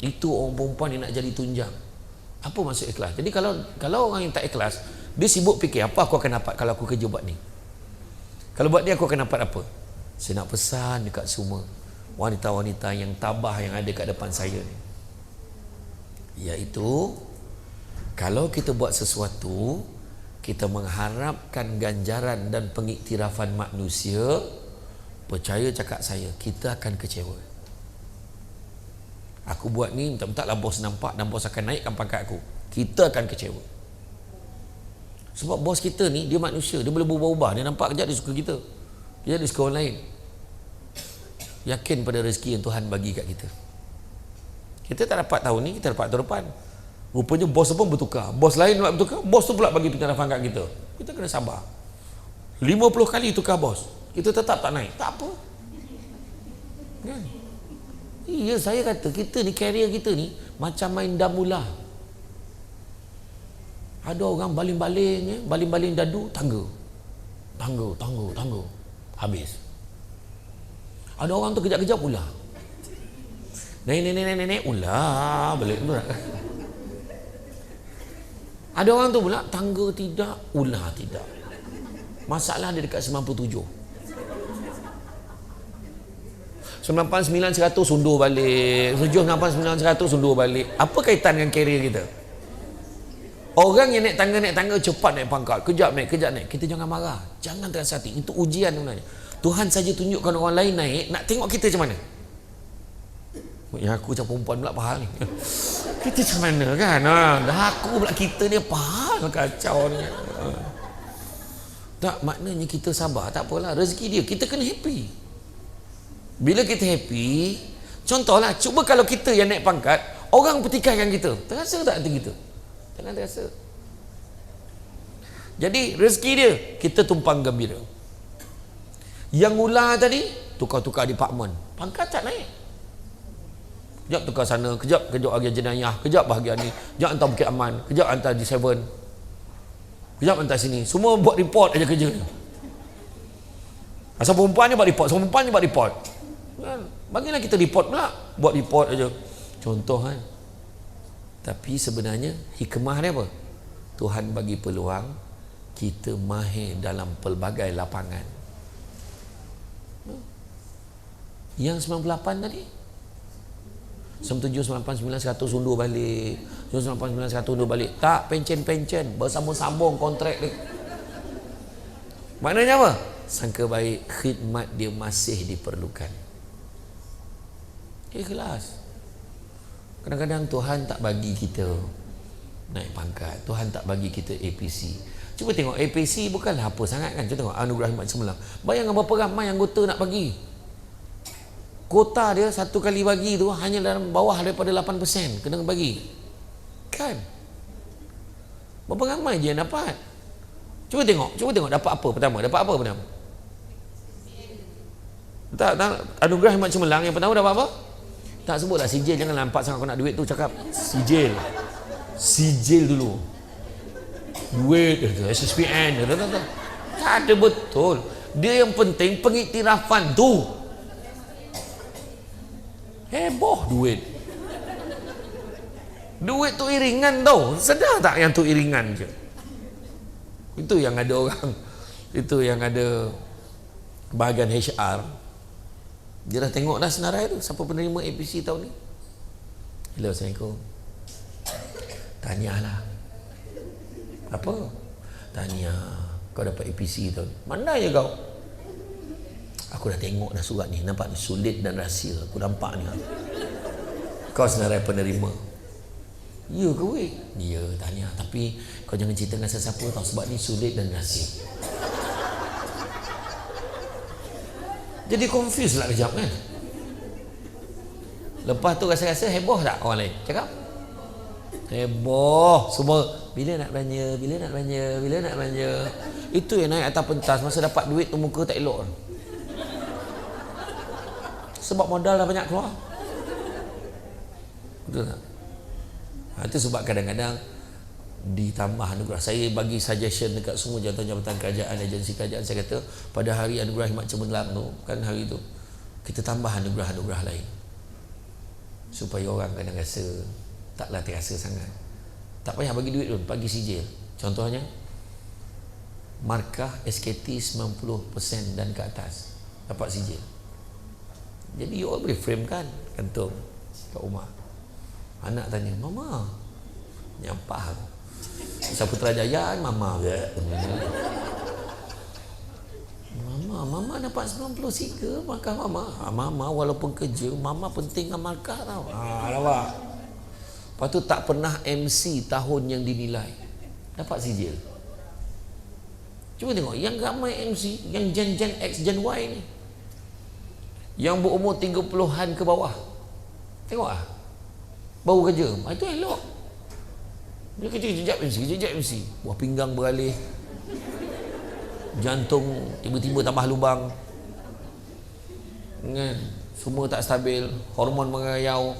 Itu orang perempuan yang nak jadi tunjang. Apa maksud ikhlas? Jadi kalau orang yang tak ikhlas, dia sibuk fikir apa aku akan dapat kalau aku kerja buat ni. Kalau buat ni aku akan dapat apa? Saya nak pesan dekat semua wanita-wanita yang tabah yang ada kat depan saya ni, iaitu kalau kita buat sesuatu kita mengharapkan ganjaran dan pengiktirafan manusia, percaya cakap saya, kita akan kecewa. Aku buat ni minta-minta lah bos nampak dan bos akan naikkan pangkat aku, kita akan kecewa. Sebab bos kita ni dia manusia, dia boleh berubah-ubah. Dia nampak kejap dia suka kita, kejap dia suka orang lain. Yakin pada rezeki yang Tuhan bagi kat kita. Kita tak dapat tahun ni, kita dapat tahun depan. Rupanya bos pun bertukar, bos lain pula bertukar, bos tu pula bagi penyerahan kat kita. Kita kena sabar. 50 kali tukar bos, kita tetap tak naik, tak apa kan? Iya, saya kata kita ni, karier kita ni macam main damula. Ada orang baling-baling dadu, tangga habis. Ada orang tu kejap-kejap ular, nenek ular balik tu. Ada orang tu pula tangga tidak, ular tidak. Masalah dia dekat 97. 99 100 undur balik, 99 100 undur balik. Apa kaitan dengan karier kita? Orang yang naik tangga cepat naik pangkat, kejap naik. Kita jangan marah, jangan terasa hati. Itu ujian sebenarnya. Tuhan saja tunjukkan orang lain naik, nak tengok kita macam mana. Ya, aku macam perempuan pula pahal ni. Kita macam mana kan? Dah aku pula kita ni pahal kacau ni. Tak, maknanya kita sabar, tak apalah, rezeki dia, kita kena happy. Bila kita happy, contohlah, cuba kalau kita yang naik pangkat, orang pertikaikan kita, terasa tak hati kita? Jangan terasa. Jadi rezeki dia, kita tumpang gembira. Yang ular tadi, tukar-tukar department, pangkat tak naik. Kejap tukar sana, kejap bahagian jenayah, kejap bahagian ni, kejap hantar Bukit Aman, kejap hantar D7, kejap hantar sini. Semua buat report aja kerja. Asal perempuan ni buat report, semua perempuan ni buat report. Bagilah kita report pula, buat report aja. Contoh kan. Tapi sebenarnya hikmah dia apa? Tuhan bagi peluang kita mahir dalam pelbagai lapangan. Yang 98 tadi 97, 98, 9, 100 undur balik, 98, 9, 100 undur balik. Tak, pencen-pencen, bersambung-sambung kontrak dia. Maknanya apa? Sangka baik, khidmat dia masih diperlukan. Ikhlas. Kadang-kadang Tuhan tak bagi kita naik pangkat, Tuhan tak bagi kita APC. Cuba tengok, APC bukanlah apa sangat kan. Cuba tengok Anugerah Khidmat Cemerlang. Bayangkan berapa ramai anggota nak bagi. Kota dia satu kali bagi tu hanya dalam bawah daripada 8% kena bagi. Kan? Berapa ramai je yang dapat? Cuba tengok dapat apa pertama? Dapat apa pertama? Tak, Anugerah Khidmat Cemerlang yang pertama dapat apa? Tak sebutlah sijil, jangan nampak sangat kau nak duit tu, cakap sijil. Sijil dulu. Duit SSPN. Tak ada, betul. Dia yang penting pengiktirafan tu. Heboh duit. Duit tu iringan tau. Sedar tak yang tu iringan je? Itu yang ada orang, itu yang ada bahagian HR. Dia dah tengok dah senarai tu, siapa penerima APC tahun ni. Hello, Assalamualaikum. Tahniah lah. Apa? Tahniah, kau dapat APC tahun ni. Mana je kau? Aku dah tengok dah surat ni, nampak ni sulit dan rahsia. Aku nampak ni. Kau senarai penerima. Ya ke weh? Ya, tahniah. Tapi kau jangan cerita dengan sesiapa tau, sebab ni sulit dan rahsia. Jadi confused lah kejap kan. Lepas tu rasa-rasa heboh tak orang lain? Cakap? Heboh. Semua bila nak belanja, bila nak belanja, bila nak belanja. Itu yang naik atas pentas. Masa dapat duit tu muka tak elok. Sebab modal dah banyak keluar. Betul tak? Itu sebab kadang-kadang ditambah anugerah. Saya bagi suggestion dekat semua jabatan-jabatan kerajaan, agensi kerajaan. Saya kata pada hari Anugerah Khidmat Cemerlang tu, kan hari tu kita tambah anugerah-anugerah lain supaya orang kadang rasa taklah terasa sangat. Tak payah bagi duit pun, bagi sijil. Contohnya markah SKT 90% dan ke atas dapat sijil. Jadi you all boleh frame kan, gantung kat rumah. Anak tanya, mama nyampah aku Saputrajaya mama ke? Mama dapat 93 markah mama. Mama walaupun kerja, mama penting dengan markah tau. Nampak? Lepas tu tak pernah MC tahun yang dinilai, dapat sijil. Cuba tengok, yang ramai MC, yang Gen X, Gen Y ni, yang berumur 30-an ke bawah. Tengok lah, baru kerja. Itu elok. Dia kejap MC. Buah pinggang beralih, jantung tiba-tiba tambah lubang, kan? Semua tak stabil, hormon mengayau,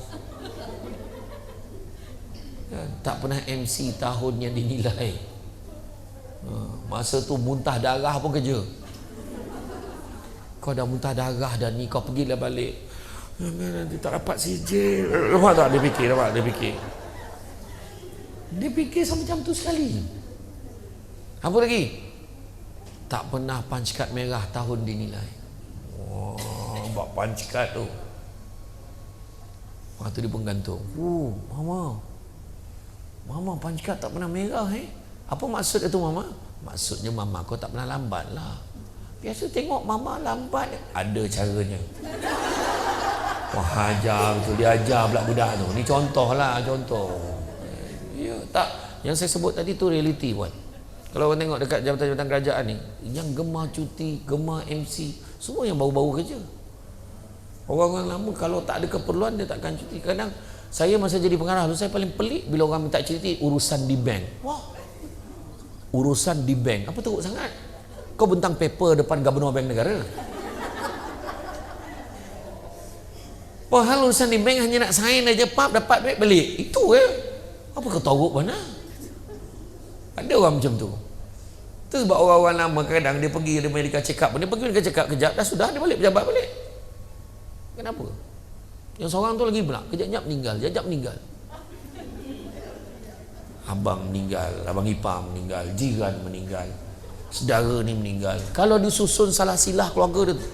kan? Tak pernah MC tahun yang dinilai. Masa tu muntah darah pun kerja. Kau dah muntah darah dah ni, kau pergilah balik, nanti tak dapat sijil. Nampak tak dia fikir? Dia fikir macam tu sekali. Apa lagi? Tak pernah punch card merah tahun dinilai. Buat punch card tu. Lepas tu dia pun gantung. Mama punch card tak pernah merah Apa maksud itu mama? Maksudnya mama kau tak pernah lambat lah. Biasa tengok mama lambat, ada caranya. Wah, ajar betul. Dia ajar pula budak tu. Ni contoh lah, contoh. Ya, tak. Yang saya sebut tadi tu reality buat. Kalau orang tengok dekat jabatan-jabatan kerajaan ni, yang gemar cuti, gemar MC, semua yang baru-baru kerja. Orang-orang lama kalau tak ada keperluan dia takkan cuti. Kadang saya masa jadi pengarah tu, saya paling pelik bila orang minta cuti urusan di bank. Wah, urusan di bank apa teruk sangat? Kau bentang paper depan Gubernur Bank Negara. Padahal urusan di bank hanya nak sign aja, pap dapat duit balik. Itu apa kau teruk mana? Ada orang macam tu. Itu sebab orang-orang lama kadang dia pergi medical check up, dia pergi medical check up kejap dah sudah dia balik pejabat balik. Kenapa? Yang seorang tu lagi pula kejap-kejap meninggal, jap-jap meninggal. Abang meninggal, abang ipar meninggal, jiran meninggal. saudara ni meninggal. Kalau disusun salah silah keluarga dia tu,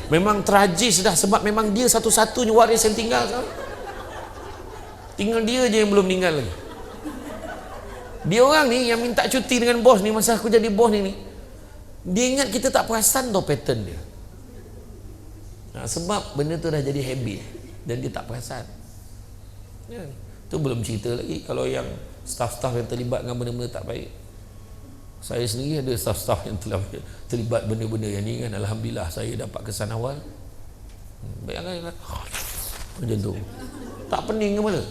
memang tragis dah, sebab memang dia satu-satunya waris yang tinggal kan? Tinggal dia je yang belum meninggal lagi. Dia orang ni yang minta cuti dengan bos ni, masa aku jadi bos ni, dia ingat kita tak perasan tau pattern dia. Sebab benda tu dah jadi habit dan dia tak perasan. Ya, tu belum cerita lagi kalau yang staff-staff yang terlibat dengan benda-benda tak baik. Saya sendiri ada staff-staff yang terlibat benda-benda yang ni kan. Alhamdulillah saya dapat kesan awal. Bayangkan macam tu, tak pening ke mana?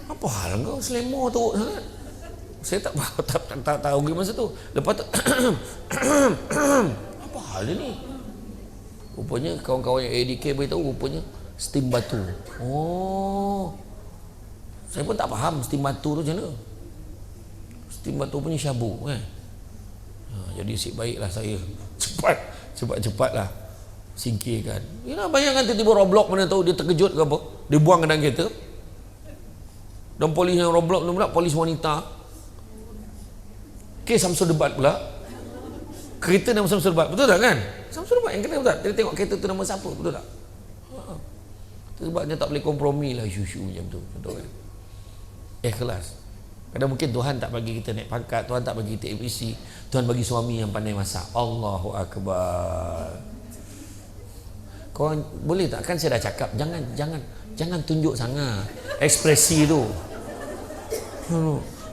Apa hal kau selemo tu sangat? Saya tak tahu ke masa tu. Lepas tu apa hal dia ni? Rupanya kawan-kawan yang ADK beritahu, rupanya steam batu. Oh, saya pun tak faham steam batu tu macam mana. Steam batu punya syabu kan. Jadi nasib baiklah saya cepatlah singkirkan. Yalah, bayangkan tiba-tiba Roblox mana tahu dia terkejut ke apa, dia buang ke dalam kereta. Dan polis yang Roblox tu pula polis wanita. Kes Samsul Debat pula. Kereta nama Samsul Debat, betul tak kan? Samsul Debat yang kena, betul tak? Dia tengok kereta tu nama siapa, betul tak? Sebabnya tak boleh kompromi lah isu-isu macam tu, betul kan? Ikhlas. Kadang mungkin Tuhan tak bagi kita naik pangkat, Tuhan tak bagi kita APC, Tuhan bagi suami yang pandai masak. Allahu Akbar. Kau boleh tak, kan saya dah cakap jangan tunjuk sangat ekspresi tu.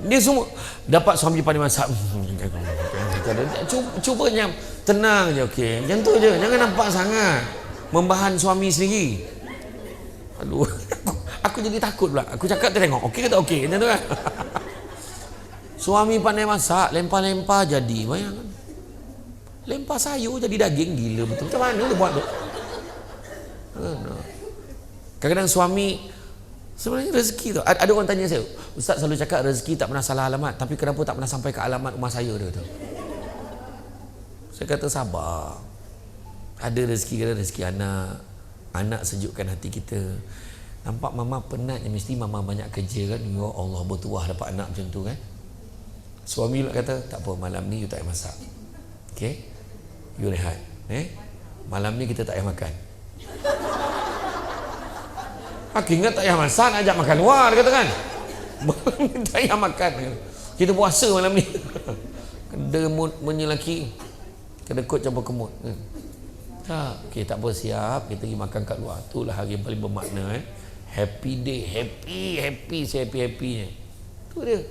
Dia semua dapat suami pandai masak. Cuba nyam, tenang je, okey. Macam tu je, jangan nampak sangat membahan suami sendiri. Aduh, aku jadi takut pula. Aku cakap dia tengok, okey ke tak okey, macam tu kan. Suami pandai masak, lempar-lempar jadi, bayangkan. Lempar sayur jadi daging, gila betul. Macam mana dia buat tu? Kadang-kadang suami, sebenarnya rezeki tu, ada orang tanya saya, Ustaz selalu cakap rezeki tak pernah salah alamat, tapi kenapa tak pernah sampai ke alamat rumah saya dia tu? Saya kata sabar. Ada rezeki, kadang rezeki anak sejukkan hati kita. Nampak mama penat, mesti mama banyak kerja kan. Ya Allah, bertuah dapat anak macam tu kan. Suami pula kata, tak apa, malam ni you tak payah masak, okay, you rehat, malam ni kita tak payah makan. Aku ingat tak payah masak, nak ajak makan luar, dia kata kan. Tak payah makan, kita puasa malam ni. Kedemut menyelaki, kedekut campur kemut. Tak, okay, tak apa, siap, kita pergi makan kat luar. Itulah hari yang paling bermakna. Happy day, happy, saya happy-happynya. Itu dia.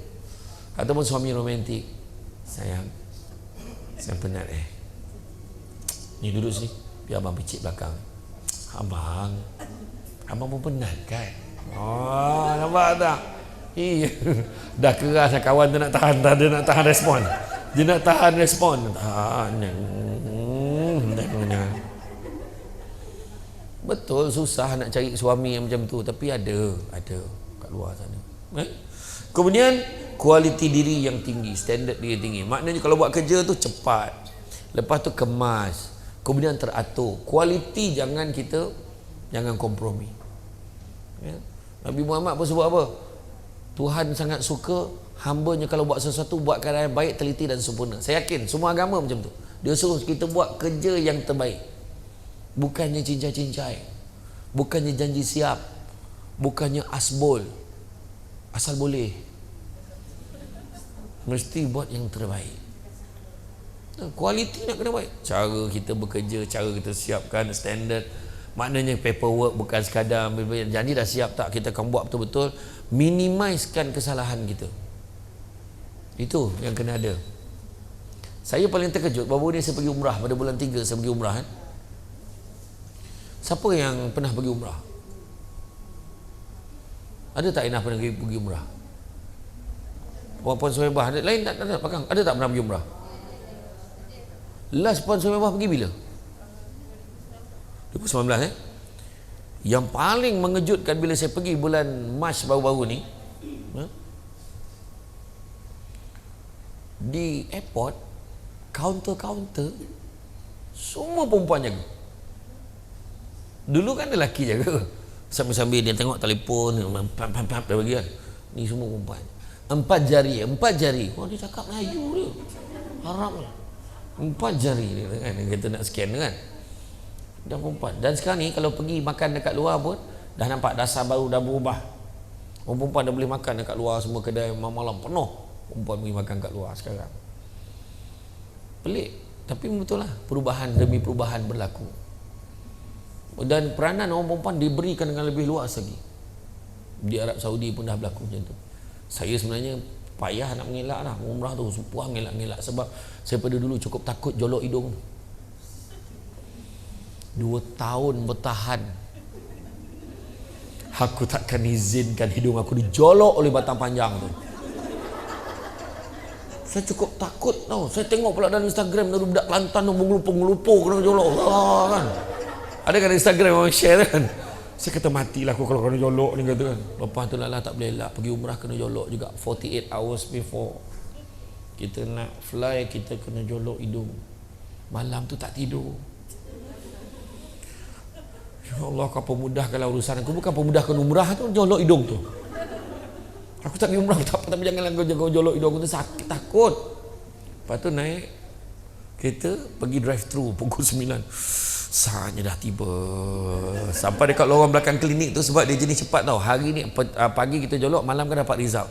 Ataupun suami romantik, sayang, saya penat ni duduk sini, biar abang picit belakang. Abang pun penat kan? Oh, nampak tak? Iya, dah keras kawan tu nak tahan, dia nak tahan respon. Dia nak tahan respon. Betul, susah nak cari suami yang macam tu, tapi ada kat luar sana. Kemudian kualiti diri yang tinggi, standard diri tinggi. Maknanya kalau buat kerja tu cepat, lepas tu kemas, kemudian teratur. Kualiti jangan kompromi. Ya. Nabi Muhammad pun sebut apa? Tuhan sangat suka hamba-Nya kalau buat sesuatu buat keadaan baik, teliti dan sempurna. Saya yakin semua agama macam tu. Dia suruh kita buat kerja yang terbaik. Bukannya cincai-cincai, bukannya janji siap, bukannya asbol, asal boleh. Mesti buat yang terbaik. Kualiti nak kena baik. Cara kita bekerja, cara kita siapkan standard. Maknanya paperwork bukan sekadar janji dah siap tak, kita akan buat betul-betul, minimizekan kesalahan kita. Itu yang kena ada. Saya paling terkejut, baru ni saya pergi umrah pada bulan 3, saya pergi umrah kan. Siapa yang pernah pergi umrah? Ada tak Inah pernah pergi umrah? Puan Suhaibah lain tak ada pakang. Ada tak pernah pergi umrah? Last Puan Suhaibah pergi bila? 2019 Yang paling mengejutkan bila saya pergi bulan Mac baru-baru ni, di airport, kaunter-kaunter semua perempuan jaga. Dulu kan ada lelaki jaga, sambil-sambil dia tengok telefon, pam dia bagi kan. Ni semua perempuan. 4 jari. Wah, dia cakap Melayu dia, Arab dia. 4 jari dia kan, kita nak scan kan. Dah 4. Dan sekarang ni kalau pergi makan dekat luar pun dah nampak dasar baru dah berubah. Orang perempuan dah boleh makan dekat luar, semua kedai malam-malam penuh perempuan pergi makan kat luar sekarang. Pelik, tapi betul lah, perubahan demi perubahan berlaku. Dan peranan orang perempuan diberikan dengan lebih luas lagi. Di Arab Saudi pun dah berlaku macam tu. Saya sebenarnya payah nak mengelak lah umrah tu, puang ngelak-ngelak sebab saya pada dulu cukup takut jolok hidung. 2 tahun bertahan, aku takkan izinkan hidung aku dijolok oleh batang panjang tu. Saya cukup takut tau. Saya tengok pula dalam Instagram ada budak Kelantan tu mengelupur kena jolok kan. Ada kan Instagram orang share kan. Saya kata matilah aku kalau kena jolok ni kata kan. Lepas tu lah tak boleh elak, pergi umrah kena jolok juga 48 hours before kita nak fly, kita kena jolok hidung. Malam tu tak tidur. Ya Allah, kau pemudahkanlah urusan aku. Bukan pemudahkan umrah tu, jolok hidung tu. Aku tak pergi umrah tak apa, tapi janganlah kau jaga jolok hidung aku tu, sakit, takut. Lepas tu naik kereta pergi drive thru pukul 9. Saatnya dah tiba. Sampai dekat lorong belakang klinik tu, sebab dia jenis cepat tau. Hari ni pagi kita jolok, malam kan dapat result.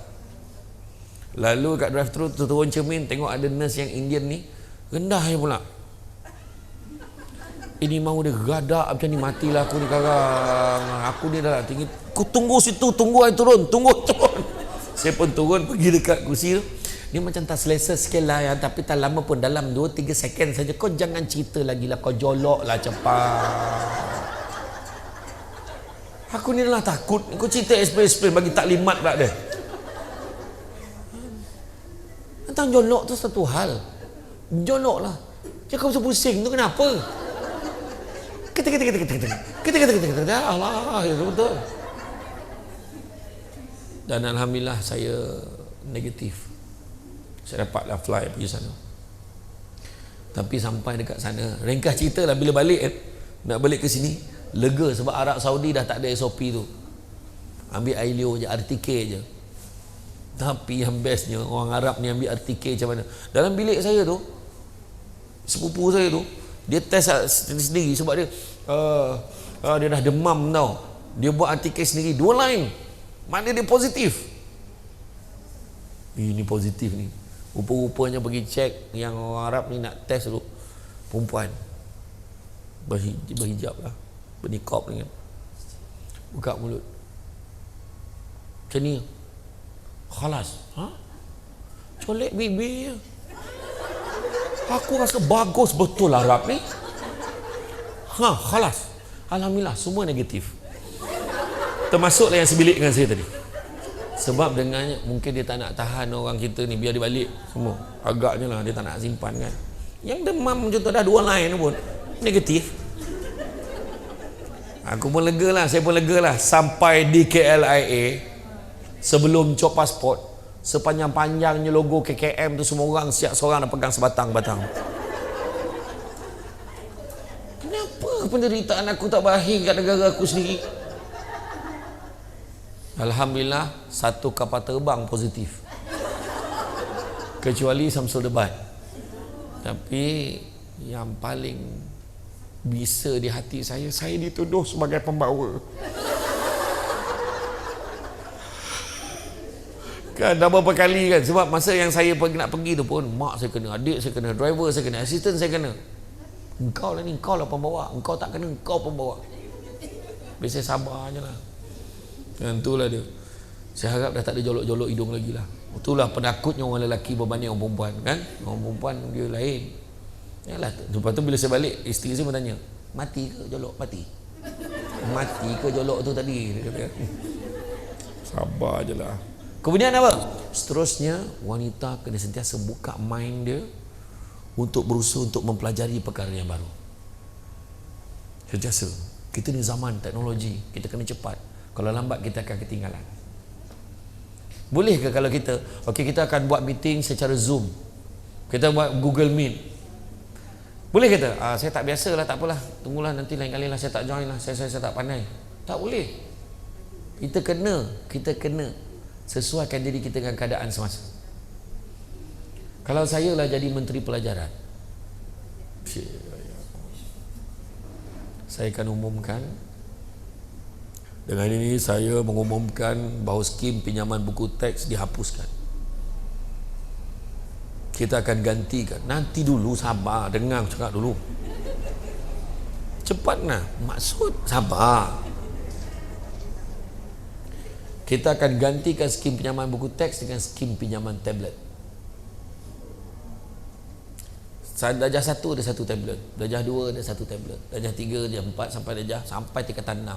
Lalu kat drive thru tu turun cermin, tengok ada nurse yang Indian ni, rendah je pula. Ini mau dia gadak macam ni, matilah aku ni sekarang. Aku ni dah tinggi. Aku tunggu situ, tunggu I turun, tunggu turun. Saya pun turun pergi dekat kursi tu. Dia macam tak selesa sikit lah ya, tapi tak lama pun, dalam 2-3 second saja. Kau jangan cerita lagi lah, kau jolok lah cepat. Aku ni lah takut. Kau cerita explain bagi taklimat pula dia. Tentang jolok tu satu hal. Jolok lah. Jangan kau pusing tu kenapa? Kita Allah, itu betul. Dan alhamdulillah saya negatif. Saya dapatlah fly pergi sana. Tapi sampai dekat sana, ringkas cerita lah, bila balik nak balik ke sini, lega sebab Arab Saudi dah tak ada SOP tu. Ambil ailio je, RTK je. Tapi yang bestnya, orang Arab ni ambil RTK macam mana? Dalam bilik saya tu, sepupu saya tu, dia test sendiri sebab dia dia dah demam tau. Dia buat RTK sendiri, 2 line. Mana dia positif. Ini positif ni. Rupa-rupanya pergi cek, yang orang Arab ni nak test dulu, perempuan berhijab lah, bernikab ni kan, buka mulut macam ni, khalas, colek bibir. Aku rasa bagus betul Arab ni. Khalas, alhamdulillah semua negatif, termasuklah yang sebilik dengan saya tadi. Sebab dengannya mungkin dia tak nak tahan orang kita ni, biar dia balik semua. Agaknya lah dia tak nak simpan kan. Yang demam macam tu dah 2 line pun negatif. Aku pun lega lah, saya pun lega lah. Sampai di KLIA, sebelum cop pasport, sepanjang-panjangnya logo KKM tu, semua orang siap seorang dah pegang sebatang-batang. Kenapa penderitaan aku tak berakhir kat negara aku sendiri? Alhamdulillah, 1 kapal terbang positif, kecuali Samsul Debat. Tapi yang paling bisa di hati saya dituduh sebagai pembawa. Kan dah berapa kali kan, sebab masa yang saya nak pergi tu pun, mak saya kena, adik saya kena, driver saya kena, assistant saya kena. Engkau lah ni, engkau lah pembawa. Engkau tak kena, engkau pembawa. Biasa sabar je lah. Dan itulah dia. Saya harap dah tak ada jolok-jolok hidung lagi lah. Itulah penakutnya orang lelaki berbanding orang perempuan kan. Orang perempuan dia lain. Yalah, lepas tu bila saya balik, isteri saya bertanya, mati ke jolok? Mati. Mati ke jolok tu tadi? Dia kata, sabar je lah. Kemudian apa? Seterusnya, wanita kena sentiasa buka mind dia untuk berusaha untuk mempelajari perkara yang baru. Sentiasa. Kita ni zaman teknologi, kita kena cepat. Kalau lambat kita akan ketinggalan. Boleh ke kalau kita, kita akan buat meeting secara Zoom, kita buat Google Meet, boleh kata, saya tak biasa lah, tak apalah, tunggulah nanti lain kali lah, saya tak join lah, saya tak pandai. Tak boleh. Kita kena Sesuaikan diri kita dengan keadaan semasa. Kalau saya lah jadi menteri pelajaran, saya akan umumkan, dengan ini saya mengumumkan bahawa skim pinjaman buku teks dihapuskan. Kita akan gantikan. Nanti dulu, sabar, dengar cakap dulu. Cepat nah, maksud sabar. Kita akan gantikan skim pinjaman buku teks dengan skim pinjaman tablet. Darjah 1 ada 1 tablet, darjah 2 ada 1 tablet, darjah 3, darjah 4 sampai tingkatan 6.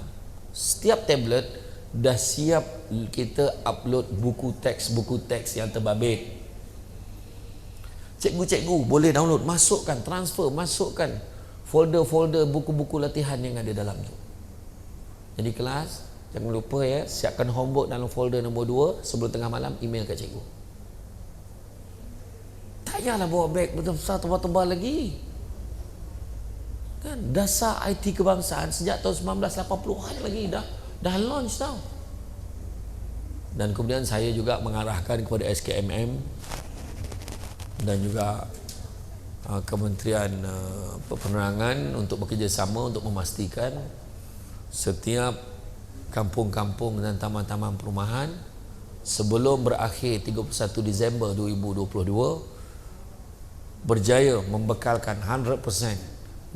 Setiap tablet dah siap kita upload buku teks yang terbabit. Cikgu-cikgu boleh download, masukkan, transfer, masukkan folder-folder buku-buku latihan yang ada dalam tu. Jadi kelas, jangan lupa ya, siapkan homework dalam folder nombor 2, sebelum tengah malam email kat cikgu. Tak payahlah bawa beg besar tebal-tebal lagi. Kan dasar IT kebangsaan sejak tahun 1980-an lagi dah launch tau. Dan kemudian saya juga mengarahkan kepada SKMM dan juga Kementerian Penerangan untuk bekerjasama untuk memastikan setiap kampung-kampung dan taman-taman perumahan sebelum berakhir 31 Disember 2022 berjaya membekalkan 100%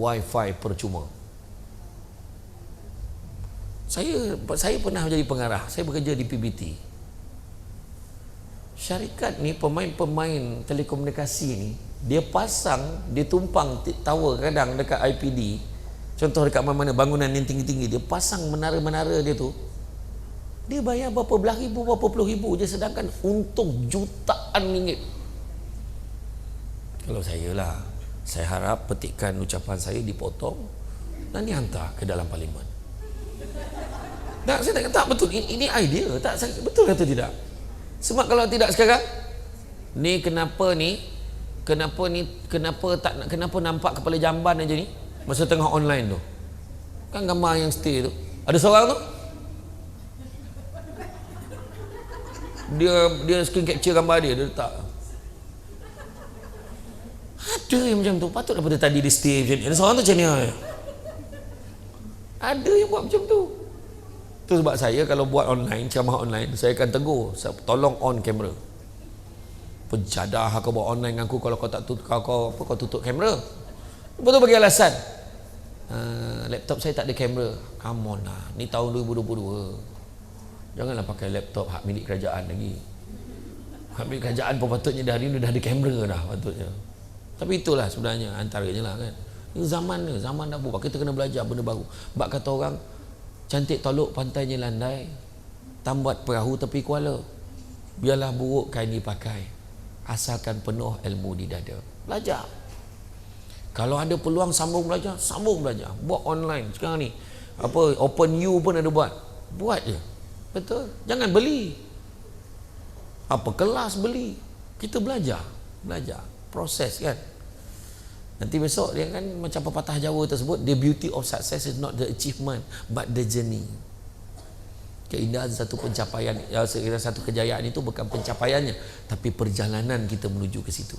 Wi-Fi percuma. Saya pernah menjadi pengarah. Saya bekerja di PBT. Syarikat ni, pemain-pemain telekomunikasi ni, dia tumpang tower kadang dekat IPD. Contoh dekat mana-mana bangunan yang tinggi-tinggi, dia pasang menara-menara dia tu. Dia bayar berapa belah ribu, berapa puluh ribu je, sedangkan untung jutaan ringgit. Kalau saya harap petikan ucapan saya dipotong dan dihantar ke dalam parlimen. Tak, saya tak betul. Ini idea. Tak, betul atau tidak? Sebab kalau tidak sekarang, kenapa nampak kepala jamban aja ni masa tengah online tu? Kan gambar yang stay tu. Ada seorang tu, dia screen capture gambar dia letak. Ada yang macam tu. Patut daripada tadi dia stay macam ni. Ada seorang tu macam ni. Ada yang buat macam tu. Tu sebab saya kalau buat online, ceramah online, saya akan tegur, tolong on kamera. Penjadah kau buat online dengan aku, kalau kau tak tutup, kau tutup kamera. Betul bagi alasan. Laptop saya tak ada kamera. Come on lah, ni tahun 2022. Janganlah pakai laptop hak milik kerajaan lagi. Hak milik kerajaan pun patutnya dah hari ni dah ada kamera dah patutnya. Tapi itulah sebenarnya antaranya lah kan. Ini zaman dah berubah. Kita kena belajar benda baru. Bak kata orang, cantik tolok pantainya landai, tambat perahu tepi kuala. Biarlah buruk kain dipakai, asalkan penuh ilmu di dada. Belajar. Kalau ada peluang sambung belajar. Buat online sekarang ni. OpenU pun ada buat. Buat je. Betul. Jangan beli. Kelas beli. Kita belajar. Proses kan. Nanti besok dia kan macam pepatah Jawa tersebut, the beauty of success is not the achievement but the journey. Keindahan satu pencapaian, satu kejayaan itu bukan pencapaiannya, tapi perjalanan kita menuju ke situ.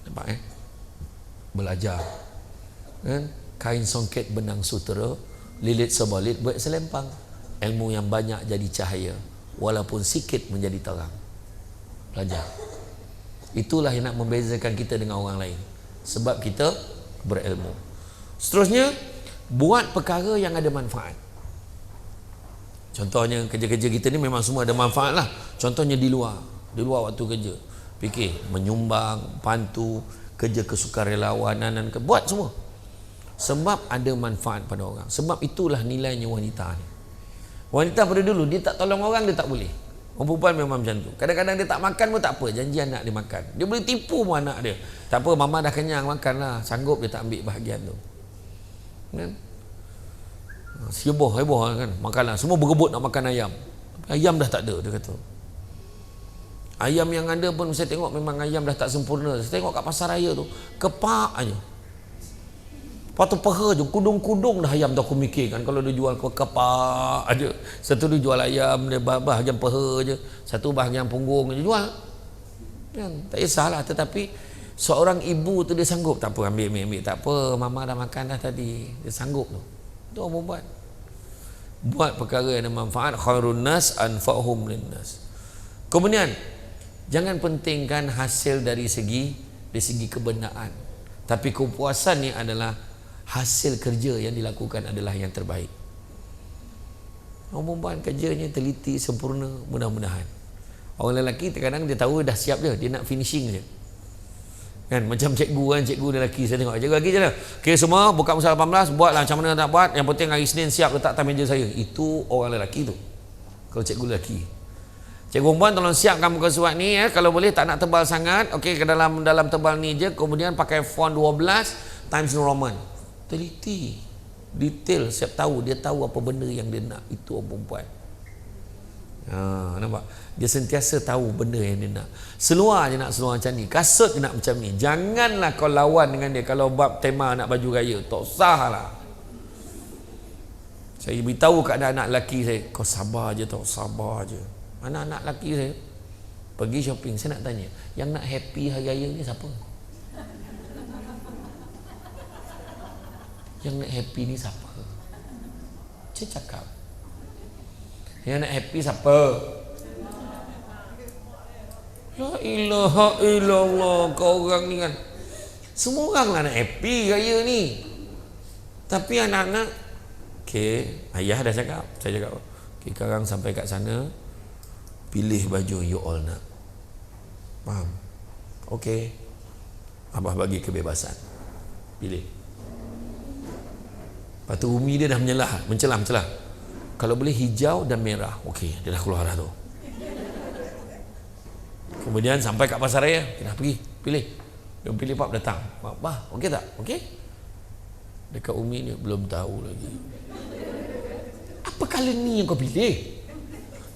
Nampak Belajar kan? Kain songket benang sutera, lilit sebalit buat selempang. Ilmu yang banyak jadi cahaya, walaupun sikit menjadi terang. Belajar. Itulah yang nak membezakan kita dengan orang lain. Sebab kita berilmu. Seterusnya, buat perkara yang ada manfaat. Contohnya kerja-kerja kita ni memang semua ada manfaat lah. Contohnya di luar waktu kerja, fikir, menyumbang, bantu, kerja kesukarelawanan, buat semua. Sebab ada manfaat pada orang. Sebab itulah nilainya wanita ni. Wanita pada dulu dia tak tolong orang, dia tak boleh. Orang perempuan memang macam tu. Kadang-kadang dia tak makan pun tak apa, janji anak dia makan. Dia boleh tipu pun anak dia. Tak apa, mama dah kenyang, makanlah. Sanggup dia tak ambil bahagian tu. Kan? Heboh kan, makanlah. Semua berebut nak makan ayam. Ayam dah tak ada, dia kata. Ayam yang ada pun saya tengok memang ayam dah tak sempurna. Saya tengok kat pasar raya tu, kepak aja. Lepas tu peha je, kudung-kudung dah ayam tu aku mikir kan. Kalau dia jual kepak aja. Satu dia jual ayam, dia bahagian peha je. Satu bahagian punggung je jual. Kan? Tak kisahlah. Tetapi seorang ibu tu dia sanggup. Tak apa, ambil. Tak apa, mama dah makan dah tadi. Dia sanggup tu. Itu apa buat? Buat perkara yang ada manfaat. Khairun nas anfa'hum linnas. Kemudian, jangan pentingkan hasil dari segi kebenaran. Tapi kepuasan ni adalah hasil kerja yang dilakukan adalah yang terbaik. Orang perempuan kerjanya teliti, sempurna, mudah-mudahan. Orang lelaki terkadang dia tahu dah siap je, dia nak finishing je. Kan macam cikgu kan, cikgu lelaki saya tengok cikgu lagi je lah. Okey semua buka muka 18, buatlah macam mana nak buat, yang penting hari Isnin siap letak atas meja saya. Itu orang lelaki tu. Kalau cikgu lelaki. Cikgu perempuan tolong siapkan muka surat ni ya, kalau boleh tak nak tebal sangat. Okey ke dalam tebal ni je, kemudian pakai font 12 Times New Roman. Teliti, detail, siap tahu, dia tahu apa benda yang dia nak. Itu orang perempuan. Nampak? Dia sentiasa tahu benda yang dia nak. Seluar je nak seluar macam ni, kasut je nak macam ni. Janganlah kau lawan dengan dia kalau bab tema nak baju raya. Tak usah lah. Saya beritahu kat anak lelaki saya, kau sabar je tau, sabar je. Anak-anak lelaki saya pergi shopping, saya nak tanya, yang nak happy hari raya ni siapa? Yang nak happy ni siapa? Saya cakap, yang nak happy siapa? La ilaha illallah, kau orang ni kan, semua orang lah nak happy raya ni. Tapi anak-anak, okey, ayah dah cakap, saya cakap, okey, sekarang sampai kat sana, pilih baju you all nak. Faham? Okey, abah bagi kebebasan, pilih. Lepas tu Umi dia dah mencelah. Kalau boleh hijau dan merah. Okey, dia dah keluar dah tu. Kemudian sampai kat pasar raya, kita pergi, pilih. Dia pilih pap datang. Bah, okey tak? Okey? Dekat Umi ni belum tahu lagi. Apa kali ni yang kau pilih?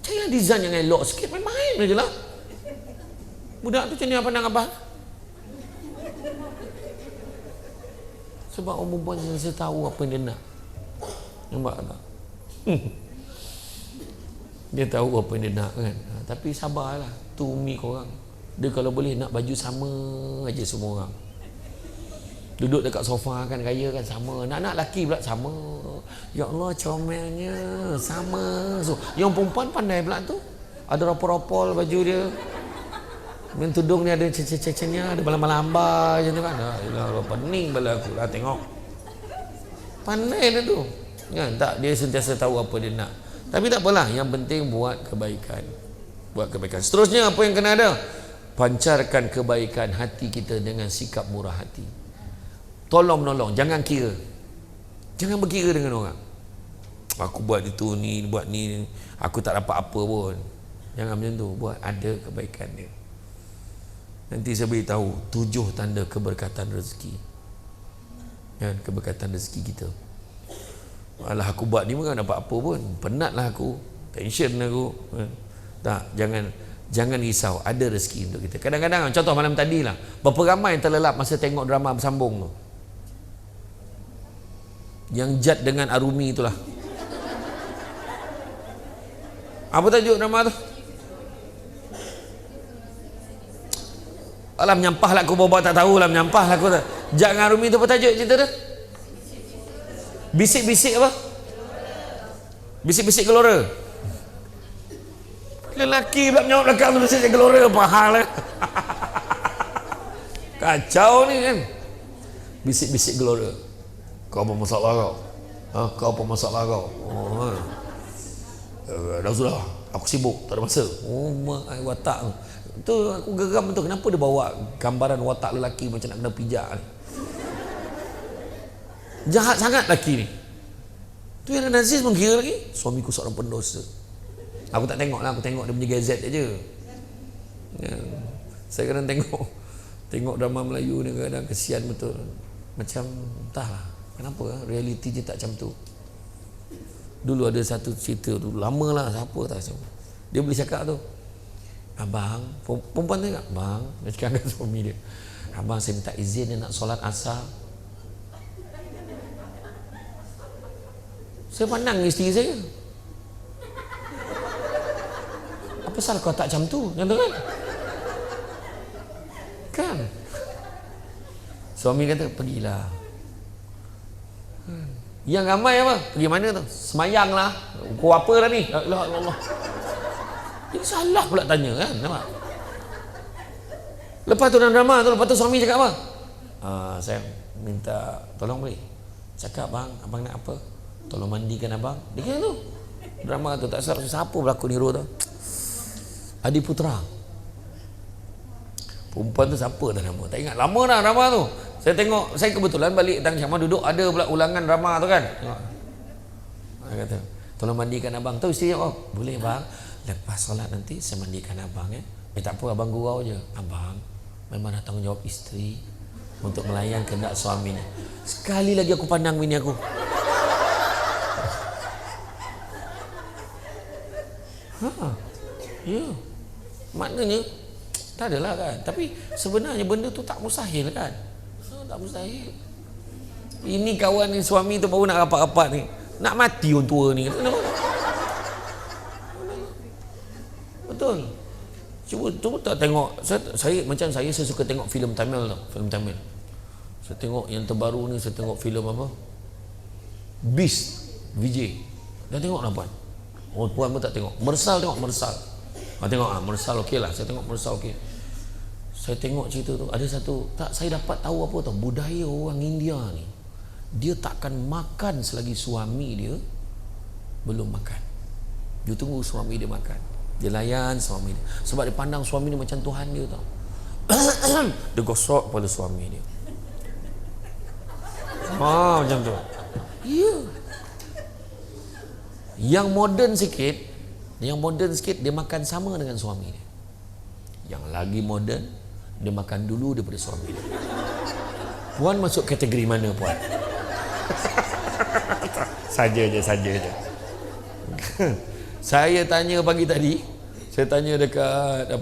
Carilah design yang elok sikit, main-main je lah. Budak tu macam ni apa nak abah? Sebab orang perempuan yang tahu apa yang dia nak. Nampak tak? Dia tahu apa yang dia nak kan. Tapi sabarlah. Tu Umi korang. Dia kalau boleh nak baju sama aja semua orang. Duduk dekat sofa kan raya kan sama. Nak laki pula sama. Ya Allah comelnya sama. So, yang perempuan pandai pula tu. Ada rapor-rapor baju dia. Main tudung ni ada cecenya, ada balamba-lamba macam tu kan. Dah pening bala aku lah tengok. Pandai dia tu. Kan tak, dia sentiasa tahu apa dia nak. Tapi tak apalah, yang penting buat kebaikan. Buat kebaikan. Seterusnya apa yang kena ada? Pancarkan kebaikan hati kita dengan sikap murah hati. Tolong menolong, jangan kira. Jangan berkira dengan orang. Aku buat itu ni, buat ni, aku tak dapat apa pun. Jangan macam tu, buat ada kebaikan dia. Nanti saya beritahu 7 tanda keberkatan rezeki. Kan, keberkatan rezeki kita. Alah aku buat ni pun tak dapat apa pun. Penatlah aku, tension aku. Tak, jangan risau, ada rezeki untuk kita. Kadang-kadang contoh malam tadi lah, berapa ramai yang terlelap masa tengok drama bersambung tu. Yang Jad dengan Arumi itulah. Apa tajuk drama tu? Alah menyampah lah aku bawa tak tahu lah, menyampah lah aku tak. Jangan Rumi tu apa tajuk cerita tu? Bisik-bisik apa? Bisik-bisik gelora. Lelaki pula menjawab belakang tu bisik gelora, apa hal lah. Kacau ni kan. Bisik-bisik gelora. Kau apa masalah kau? Kau apa masalah kau? Dah sudah, aku sibuk, tak ada masa. Watak tu. Tu aku geram tu, kenapa dia bawa gambaran watak lelaki macam nak kena pijak ni. Jahat sangat lelaki ni. Tu yang Nazis pun kira lagi, suamiku seorang pendosa. Aku tak tengok lah, aku tengok dia punya gazet aja. Ya. Saya kadang tengok drama Melayu ni kadang kesian betul. Macam entahlah kenapa realiti dia tak macam tu. Dulu ada satu cerita tu, lama lah, siapa tak tahu. Dia boleh cakap tu, abang, perempuan tu tak? Abang, dia cakap dengan suami dia, abang saya minta izin dia nak solat asar. Saya pandang isteri saya, apa salah kau tak macam tu? Kan? Kan? Suami kata, pergilah. Yang ramai apa? Pergi mana tu? Semayang lah. Kau apa dah ni? Allah. Ini salah pula tanya kan? Nampak? Lepas tu dalam drama tu, lepas tu suami cakap apa? Saya minta tolong boleh. Cakap bang, abang nak apa? Tolong mandikan abang. Dia kata tu. Drama tu tak siapa berlakon hero tu? Adi Putra. Perempuan tu siapa dah nama? Tak ingat. Lama dah drama tu. Saya tengok, saya kebetulan balik Tang Syama duduk, ada pula ulangan drama tu kan. Dia kata, tolong mandikan abang. Tahu isteri apa? Boleh bang. Lepas solat nanti saya mandikan abang ya. Tak apa, abang gurau je. Abang, memang dah tanggungjawab isteri untuk melayan kehendak suaminya. Sekali lagi aku pandang bini aku. Ya. Maknanya tak adalah kan. Tapi sebenarnya benda tu tak mustahil kan. Tak mustahil. Ini kawan ni, suami tu baru nak rapat-rapat ni. Nak mati orang tua ni. Betul. Cuba tak tengok. Saya macam saya suka tengok filem Tamil tau. Filem Tamil. Saya tengok yang terbaru ni, saya tengok filem apa? Beast. Vijay. Dah tengok tak puan? Oh puan pun tak tengok. Mersal tengok Mersal. Tengok Mersal okey lah. Saya tengok Mersal okey. Saya tengok cerita tu, ada satu, saya dapat tahu apa tau, budaya orang India ni, dia takkan makan selagi suami dia belum makan. Dia tunggu suami dia makan, dia layan suami dia, sebab dia pandang suami dia macam Tuhan dia tau. Dia gosok kepala suami dia. Macam tu. Ya. Yang moden sikit, dia makan sama dengan suami dia. Yang lagi moden, dia makan dulu daripada suami dia. Puan masuk kategori mana puan? Saja je. Saya tanya pagi tadi, saya tanya dekat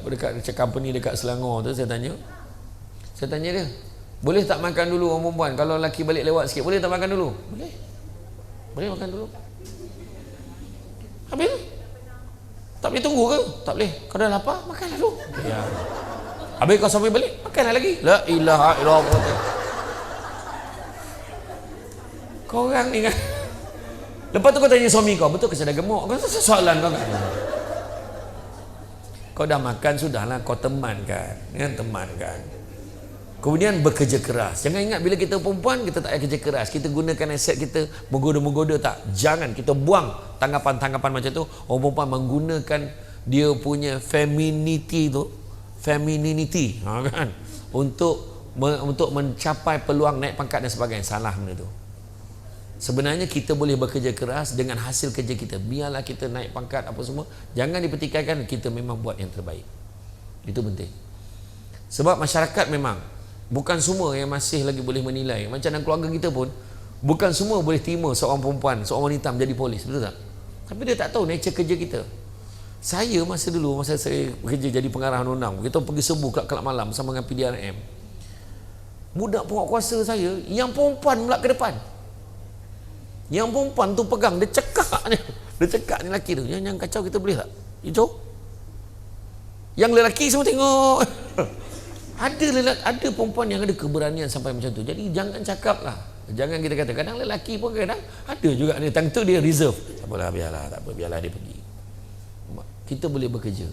company dekat Selangor tu, saya tanya dia, boleh tak makan dulu orang perempuan? Kalau lelaki balik lewat sikit, boleh tak makan dulu? Boleh makan dulu. Habis? Tak boleh tunggu ke? Tak boleh. Kau dah lapar, makanlah dulu. Ya. Habis kau suami balik, makanlah lagi. La ilaha illallah. Kau orang ni kan. Lepas tu kau tanya suami kau, betul ke saya dah gemuk? Kau soalan kau kan. Kau dah makan sudahlah, kau temankan. Temankan. Kemudian bekerja keras. Jangan ingat bila kita perempuan, kita tak payah kerja keras. Kita gunakan aset kita, menggoda-menggoda tak. Jangan, kita buang tanggapan-tanggapan macam tu. Orang perempuan menggunakan dia punya femininity kan, untuk mencapai peluang naik pangkat dan sebagainya. Salah benda tu. Sebenarnya kita boleh bekerja keras dengan hasil kerja kita. Biarlah kita naik pangkat apa semua, jangan dipertikaikan, kita memang buat yang terbaik. Itu penting. Sebab masyarakat memang bukan semua yang masih lagi boleh menilai. Macam dalam keluarga kita pun, bukan semua boleh terima seorang perempuan, seorang wanita menjadi polis, betul tak? Tapi dia tak tahu nature kerja kita. Saya masa saya bekerja jadi pengarah undang-undang, kita pergi serbu kelab-kelab malam bersama dengan PDRM. Budak pokok kuasa saya, yang perempuan pula ke depan. Yang perempuan tu pegang, dia cekak ni lelaki tu. Yang kacau kita boleh tak? Itu. Yang lelaki semua tengok. Ada perempuan yang ada keberanian sampai macam tu. Jadi jangan cakap lah. Jangan kita kata, kadang lelaki pun kadang ada juga ni, tentu dia reserve. Tak apalah, biarlah dia pergi. Kita boleh bekerja.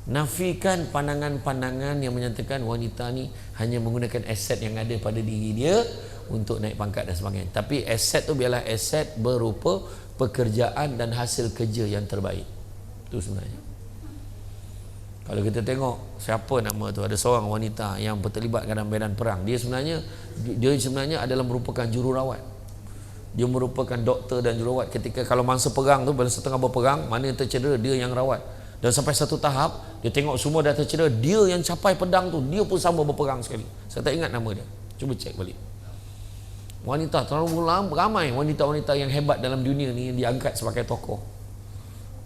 Nafikan pandangan-pandangan yang menyatakan wanita ni hanya menggunakan aset yang ada pada diri dia untuk naik pangkat dan sebagainya. Tapi aset tu biarlah aset berupa pekerjaan dan hasil kerja yang terbaik. Itu sebenarnya. Kalau kita tengok siapa nama tu, ada seorang wanita yang terlibat dalam medan perang. Dia sebenarnya adalah merupakan jururawat. Dia merupakan doktor dan jururawat. Ketika kalau masa perang tu, bila setengah berperang, mana yang tercedera, dia yang rawat. Dan sampai satu tahap, dia tengok semua dah tercedera, dia yang capai pedang tu, dia pun sama berperang sekali. Saya tak ingat nama dia. Cuba cek balik. Wanita, terlalu ramai wanita-wanita yang hebat dalam dunia ni yang diangkat sebagai tokoh.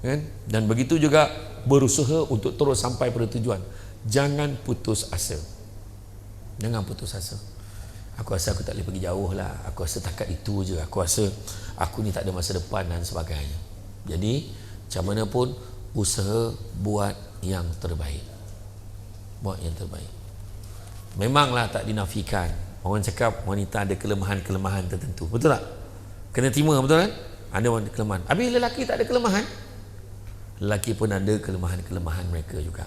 Kan? Dan begitu juga berusaha untuk terus sampai pada tujuan. Jangan putus asa. Aku rasa aku tak boleh pergi jauh lah. Aku rasa takat itu je. Aku rasa aku ni tak ada masa depan dan sebagainya. Jadi macam mana pun usaha buat yang terbaik. Buat yang terbaik. Memanglah tak dinafikan. Orang cakap wanita ada kelemahan-kelemahan tertentu. Betul tak? Kena terima, betul kan? Ada kelemahan. Habis lelaki tak ada kelemahan. Lelaki pun ada kelemahan-kelemahan mereka juga.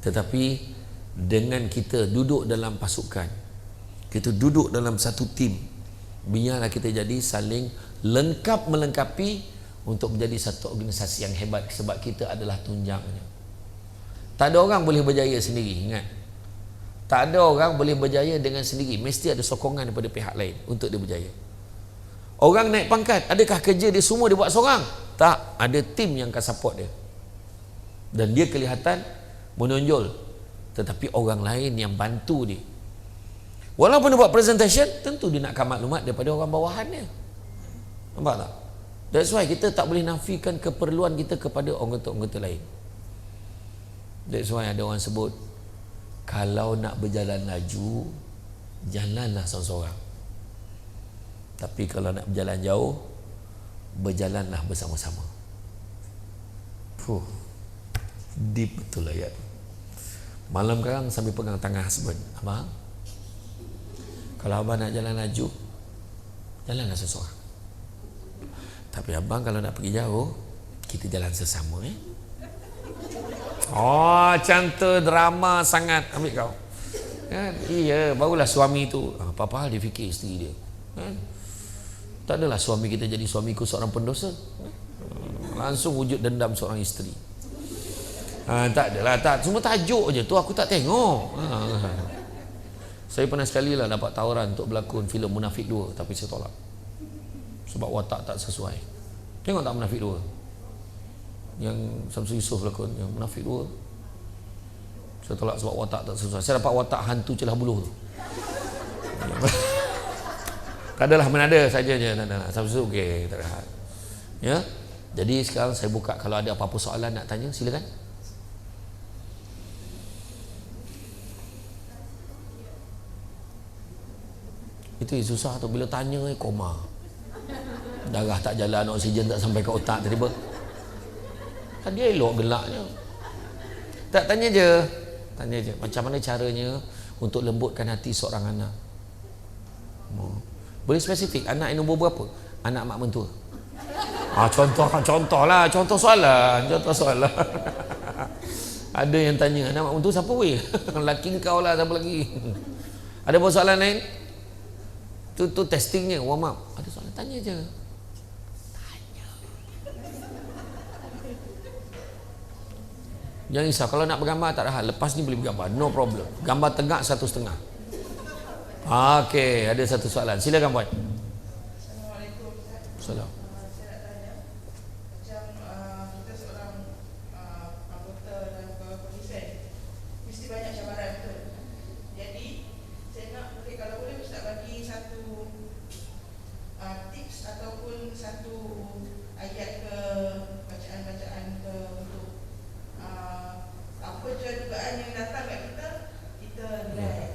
Tetapi dengan kita duduk dalam pasukan, kita duduk dalam satu tim, biarlah kita jadi saling lengkap melengkapi untuk menjadi satu organisasi yang hebat, sebab kita adalah tunjangnya. Tak ada orang boleh berjaya sendiri, ingat. Tak ada orang boleh berjaya dengan sendiri, mesti ada sokongan daripada pihak lain untuk dia berjaya. Orang naik pangkat, adakah kerja dia semua dia buat seorang? Tak, ada tim yang akan support dia. Dan dia kelihatan menonjol, tetapi orang lain yang bantu dia. Walaupun dia buat presentation, tentu dia nakkan maklumat daripada orang bawahan dia. Nampak tak? That's why kita tak boleh nafikan keperluan kita kepada anggota-anggota lain. That's why ada orang sebut, kalau nak berjalan laju, jalanlah seorang-seorang. Tapi kalau nak berjalan jauh, berjalanlah bersama-sama. Deep betul ayat. Malam sekarang sambil pegang tangan husband, abang, kalau abang nak jalan laju, jalanlah seorang. Tapi abang kalau nak pergi jauh, kita jalan sesama. Oh, cantik drama sangat. Ambil kau kan? Iya, barulah suami tu apa-apa hal dia fikir isteri dia kan? Tak adalah suami kita jadi suamiku seorang pendosa, langsung wujud dendam seorang isteri. Tak adalah, tak, semua tajuk je tu aku tak tengok. Saya pernah sekali lah dapat tawaran untuk berlakon filem Munafik 2, tapi saya tolak sebab watak tak sesuai. Tengok tak Munafik 2 yang Samsul Yusof lakon, yang Munafik 2? Saya tolak sebab watak tak sesuai. Saya dapat watak hantu celah buluh tu. Tak adalah, menada saja je. Samsul okey, tak ada. Ya. Jadi sekarang saya buka, kalau ada apa-apa soalan nak tanya, silakan. Itu yang susah tu, bila tanya koma. Darah tak jalan, oksigen tak sampai ke otak tiba-tiba. Dia elok gelaknya. Tak, tanya je. Tanya je, macam mana caranya untuk lembutkan hati seorang anak. Boleh spesifik, anak yang nombor berapa? Anak mak mentua. Contoh soalan. Ada yang tanya, anak mak mentua siapa weh? Laki kau lah, siapa lagi? Ada soalan lain? Tu testingnya, warm up. Ada soalan, tanya je. Jangan risau, kalau nak bergambar tak ada hal. Lepas ni boleh bergambar, no problem. Gambar tegak 1,5. Okey, ada satu soalan. Silakan buat. Assalamualaikum. Salam. Saya nak tanya, macam kita seorang anggota dan polisen, mesti banyak cabaran, betul? Jadi saya nak, kalau boleh Ustaz bagi satu tips ataupun satu ayat ke bacaan-bacaan ke untuk apa je dugaan yang datang kat kita relax.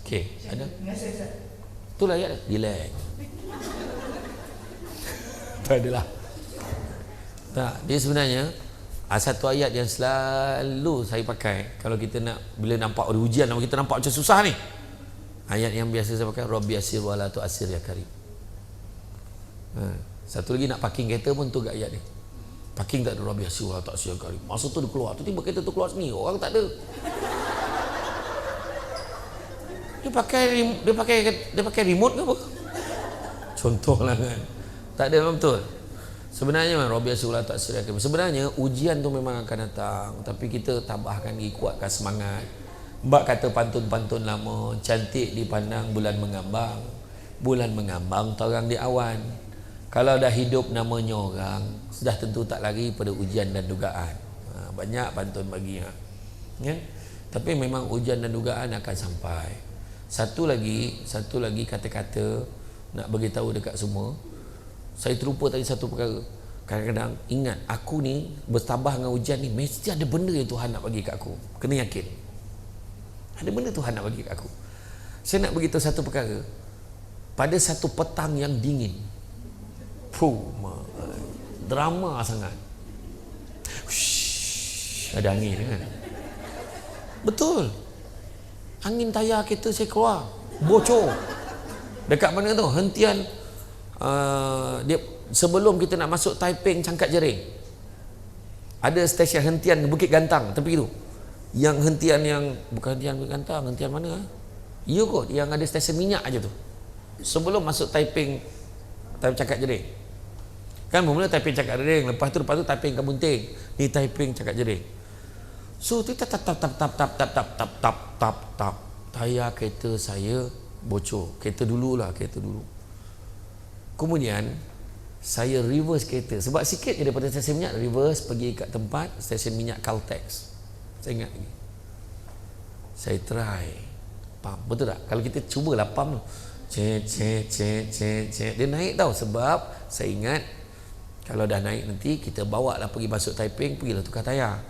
Okey, ada? Terima kasih Ustaz. Itulah ayat dia. Relax. Tak adalah. Tak, dia sebenarnya satu ayat yang selalu saya pakai kalau kita nak, bila nampak ada ujian, kita nampak macam susah ni. Ayat yang biasa saya pakai, Rabbi asir wa la tu'asir ya karim. Satu lagi nak parking kereta pun tu kat ayat ni. Parking tak ada Rabbi asir wa la tu'asir ya karim. Masa tu dia keluar, tiba kereta tu keluar sendiri, orang tak ada. Dia pakai remote ke apa? Contohlah kan. Tak ada, betul. Sebenarnya Rabbi asir wa la tu'asir ya karim. Sebenarnya ujian tu memang akan datang, tapi kita tambahkan lagi, kuatkan semangat. Mbak kata pantun-pantun lama, cantik dipandang bulan mengambang. Bulan mengambang terang di awan. Kalau dah hidup namanya orang, sudah tentu tak lari pada ujian dan dugaan. Banyak pantun bagi. Ya? Tapi memang ujian dan dugaan akan sampai. Satu lagi kata-kata nak bagi tahu dekat semua. Saya terlupa tadi satu perkara. Kadang-kadang ingat, aku ni bertabah dengan ujian ni, mesti ada benda yang Tuhan nak bagi kat aku. Kena yakin. Ada benda Tuhan nak bagi kat aku. Saya nak beritahu satu perkara. Pada satu petang yang dingin, drama sangat. Ada angin kan? Betul. Angin tayar kereta saya keluar, bocor. Dekat mana tu? Hentian dia sebelum kita nak masuk Taiping Cangkat Jering. Ada stesen hentian Bukit Gantang tepi tu. Yang hentian yang bukan hentian Bukit Gantang, hentian mana? Ya kot, yang ada stesen minyak aja tu. Sebelum masuk Taiping Cangkat Jering. Kan bermula Taiping Cangkat Jering, lepas tu Taiping Kabunting, ni Taiping Cangkat Jering. So tu tap tayar kereta saya bocor. Kereta dulu. Kemudian saya reverse kereta sebab sikit je daripada stesen minyak, reverse pergi kat tempat stesen minyak Caltex. Saya ingat lagi. Saya try pump, betul tak? Kalau kita cubalah pump tu, cek dia naik tau. Sebab saya ingat kalau dah naik nanti kita bawa lah pergi masuk Taiping, pergilah tukar tayar.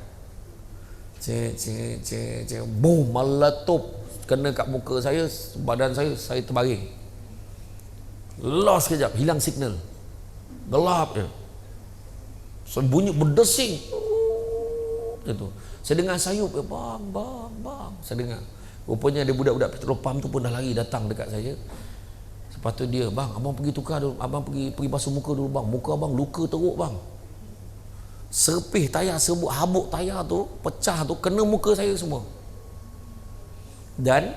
Cek boom, meletup kena kat muka saya, badan saya terbaring. Lost kejap, hilang signal, gelap je. So bunyi berdesing itu. Saya dengar sayup, bang. Saya dengar. Rupanya ada budak-budak petrol pump tu pun dah lari datang dekat saya. Lepas tu dia, bang, abang pergi tukar dulu, abang pergi basuh muka dulu bang, muka abang luka teruk bang. Serpih tayar, habuk tayar tu pecah tu, kena muka saya semua. Dan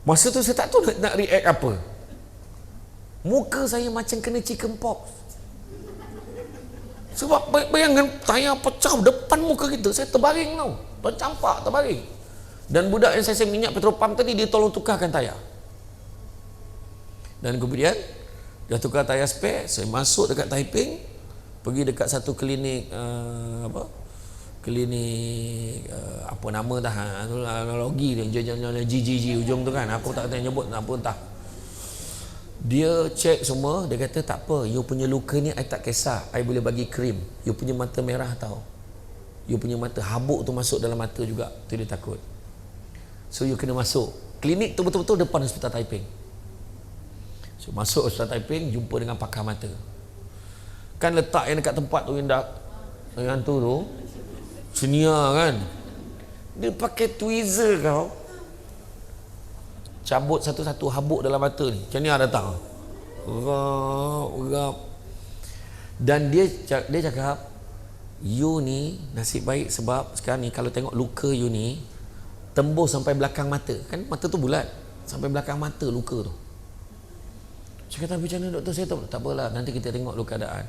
masa tu saya tak tahu nak react apa. Muka saya macam kena chicken pox. Sebab bayangkan tayar pecah depan muka kita, saya terbaring tau, tercampak, terbaring. Dan budak yang saya minyak petrol pump tadi, dia tolong tukarkan tayar. Dan kemudian dah tukar tayar spare, saya masuk dekat Taiping, pergi dekat satu klinik apa nama dah, analogi dia, GGG ujung tu kan, aku tak tahu nyebut apa entah. Dia cek semua, dia kata tak apa, you punya luka ni I tak kisah, I boleh bagi krim. You punya mata merah tau, you punya mata, habuk tu masuk dalam mata juga, tu dia takut. So you kena masuk klinik tu betul-betul depan hospital Taiping. So masuk hospital Taiping, jumpa dengan pakar mata. Kan letak yang dekat tempat tu yang tu senior kan, dia pakai tweezer kau, cabut satu-satu habuk dalam mata ni. Macam ni datang urap. Dan dia cakap, you ni nasib baik sebab sekarang ni kalau tengok luka you ni tembus sampai belakang mata. Kan mata tu bulat, sampai belakang mata luka tu. Saya kata, macam mana doktor? Saya tak apalah, nanti kita tengok dulu keadaan.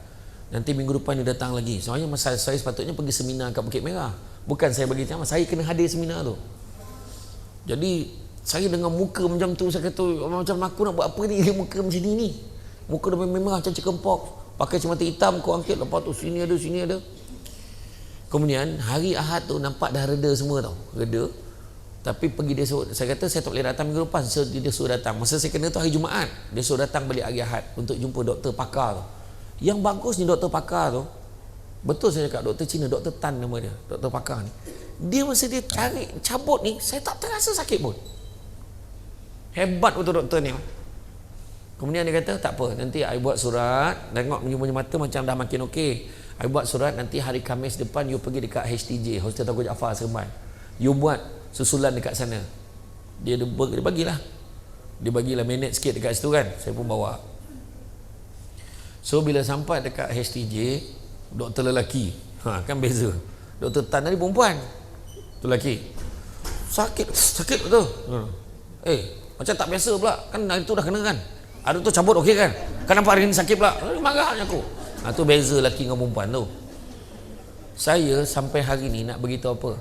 Nanti minggu depan dia datang lagi. Soalnya saya sepatutnya pergi seminar kat Bukit Merah. Bukan saya bagi ceramah, saya kena hadir seminar tu. Jadi saya dengan muka macam tu, saya kata macam aku nak buat apa ni, muka macam ni. Muka dah memang macam chicken pox. Pakai cermin hitam, kau angkat, lepas tu sini ada. Kemudian hari Ahad tu nampak dah reda semua tau, reda. Tapi pergi dia suruh, saya kata saya tak boleh datang minggu depan, so dia suruh datang. Masa saya kena tu hari Jumaat, dia suruh datang balik hari Ahad untuk jumpa doktor pakar tu. Yang bagus ni doktor pakar tu, betul saya cakap, doktor Cina, doktor Tan nama dia, doktor pakar ni. Dia masa dia cabut ni, saya tak terasa sakit pun. Hebat betul doktor ni. Kemudian dia kata, tak apa, nanti I buat surat, tengok you punya mata macam dah makin okey. I buat surat, nanti hari Khamis depan you pergi dekat HTJ, Hospital Tunku Jaafar Seremban. You buat susulan dekat sana. Dia bagilah. Dia bagilah minit sikit dekat situ kan. Saya pun bawa. So bila sampai dekat HTJ, doktor lelaki. Kan beza. Doktor Tan tadi perempuan. Tu lelaki. Sakit betul. Macam tak biasa pula. Kan hari tu dah kena kan. Hari tu cabut okey kan. Kan nampak hari ni sakit pula. Marahnya aku. Tu beza lelaki dengan perempuan tu. Saya sampai hari ni nak beritahu apa?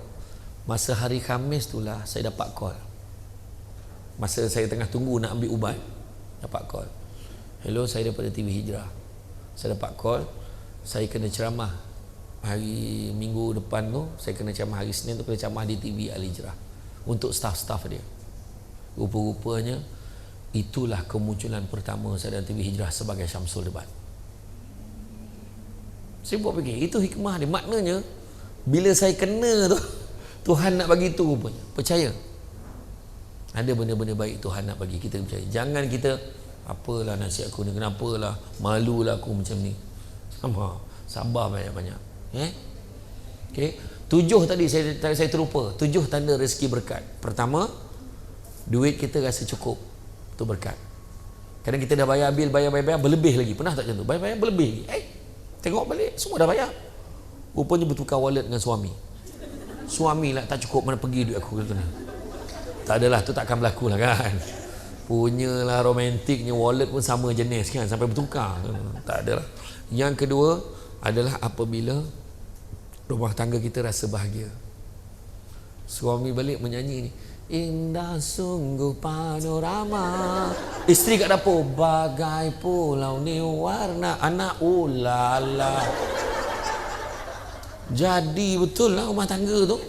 Masa hari Khamis tu lah saya dapat call. Masa saya tengah tunggu nak ambil ubat, dapat call. Hello, saya daripada TV Hijrah. Saya dapat call, saya kena ceramah hari Minggu depan tu, saya kena ceramah hari Senin tu, kena ceramah di TV Al Hijrah untuk staff-staff dia. Rupa-rupanya itulah kemunculan pertama saya dalam TV Hijrah sebagai Syamsul Debat. Saya buat fikir, itu hikmah dia. Maknanya bila saya kena tu, Tuhan nak bagi tu rupanya. Percaya. Ada benda-benda baik Tuhan nak bagi kita percaya. Jangan kita, apalah nasib aku ni, kenapalah, malulah aku macam ni. Sabar banyak-banyak. Okay. 7 tadi saya terlupa. 7 tanda rezeki berkat. Pertama, duit kita rasa cukup. Itu berkat. Kadang kita dah bayar bil, bayar, berlebih lagi. Pernah tak macam tu? Bayar, berlebih. Tengok balik, semua dah bayar. Rupanya bertukar wallet dengan suami. Suami lah tak cukup, mana pergi duit aku kata. Tak adalah, tu takkan berlaku lah kan. Punyalah romantiknya, wallet pun sama jenis kan, sampai bertukar. Tak adalah. Yang kedua adalah apabila rumah tangga kita rasa bahagia. Suami balik menyanyi ni, indah sungguh panorama, isteri kat dapur, bagai pulau ni warna, anak ulala. Jadi betul lah rumah tangga tu.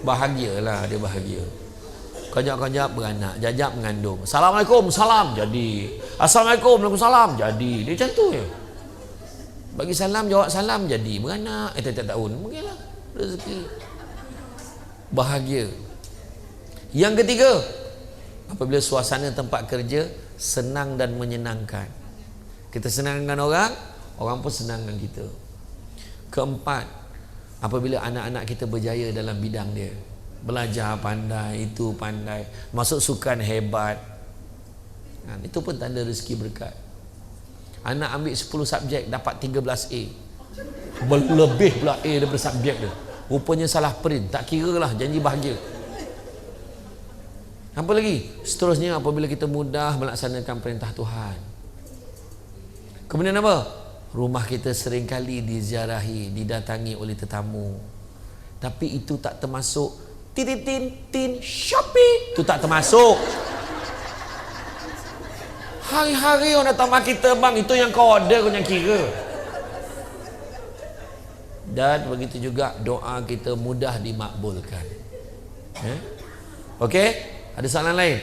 Bahagialah, dia bahagia. Kajak-kajak beranak, jajak mengandung. Assalamualaikum, salam, jadi. Assalamualaikum, waalaikumsalam, jadi. Dia macam tu je. Bagi salam, jawab salam, jadi. Beranak, tiap-tiap tahun. Mungkinlah rezeki. Bahagia. Yang ketiga, apabila suasana tempat kerja senang dan menyenangkan. Kita senangkan orang, orang pun senangkan kita. Keempat, apabila anak-anak kita berjaya dalam bidang dia. Belajar pandai, itu pandai, masuk sukan hebat. Itu pun tanda rezeki berkat. Anak ambil 10 subjek dapat 13A. Lebih pula A daripada subjek dia. Rupanya salah print, tak kira lah, janji bahagia. Apa lagi? Seterusnya apabila kita mudah melaksanakan perintah Tuhan. Kemudian apa? Rumah kita seringkali diziarahi, didatangi oleh tetamu. Tapi itu tak termasuk tin Shopee. Itu tak termasuk. Hari-hari orang datang rumah kita, bang, itu yang kau order, kau yang kira. Dan begitu juga doa kita mudah dimakbulkan. Okey? Ada soalan lain?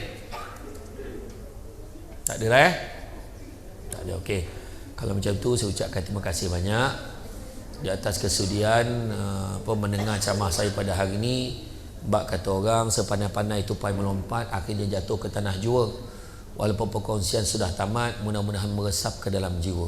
Tak ada lah Tak ada, okey. Kalau macam tu saya ucapkan terima kasih banyak di atas kesudian mendengar ceramah saya pada hari ini. Bab kata orang sepandai-pandai tupai melompat, akhirnya jatuh ke tanah jua. Walaupun perkongsian sudah tamat, mudah-mudahan meresap ke dalam jiwa.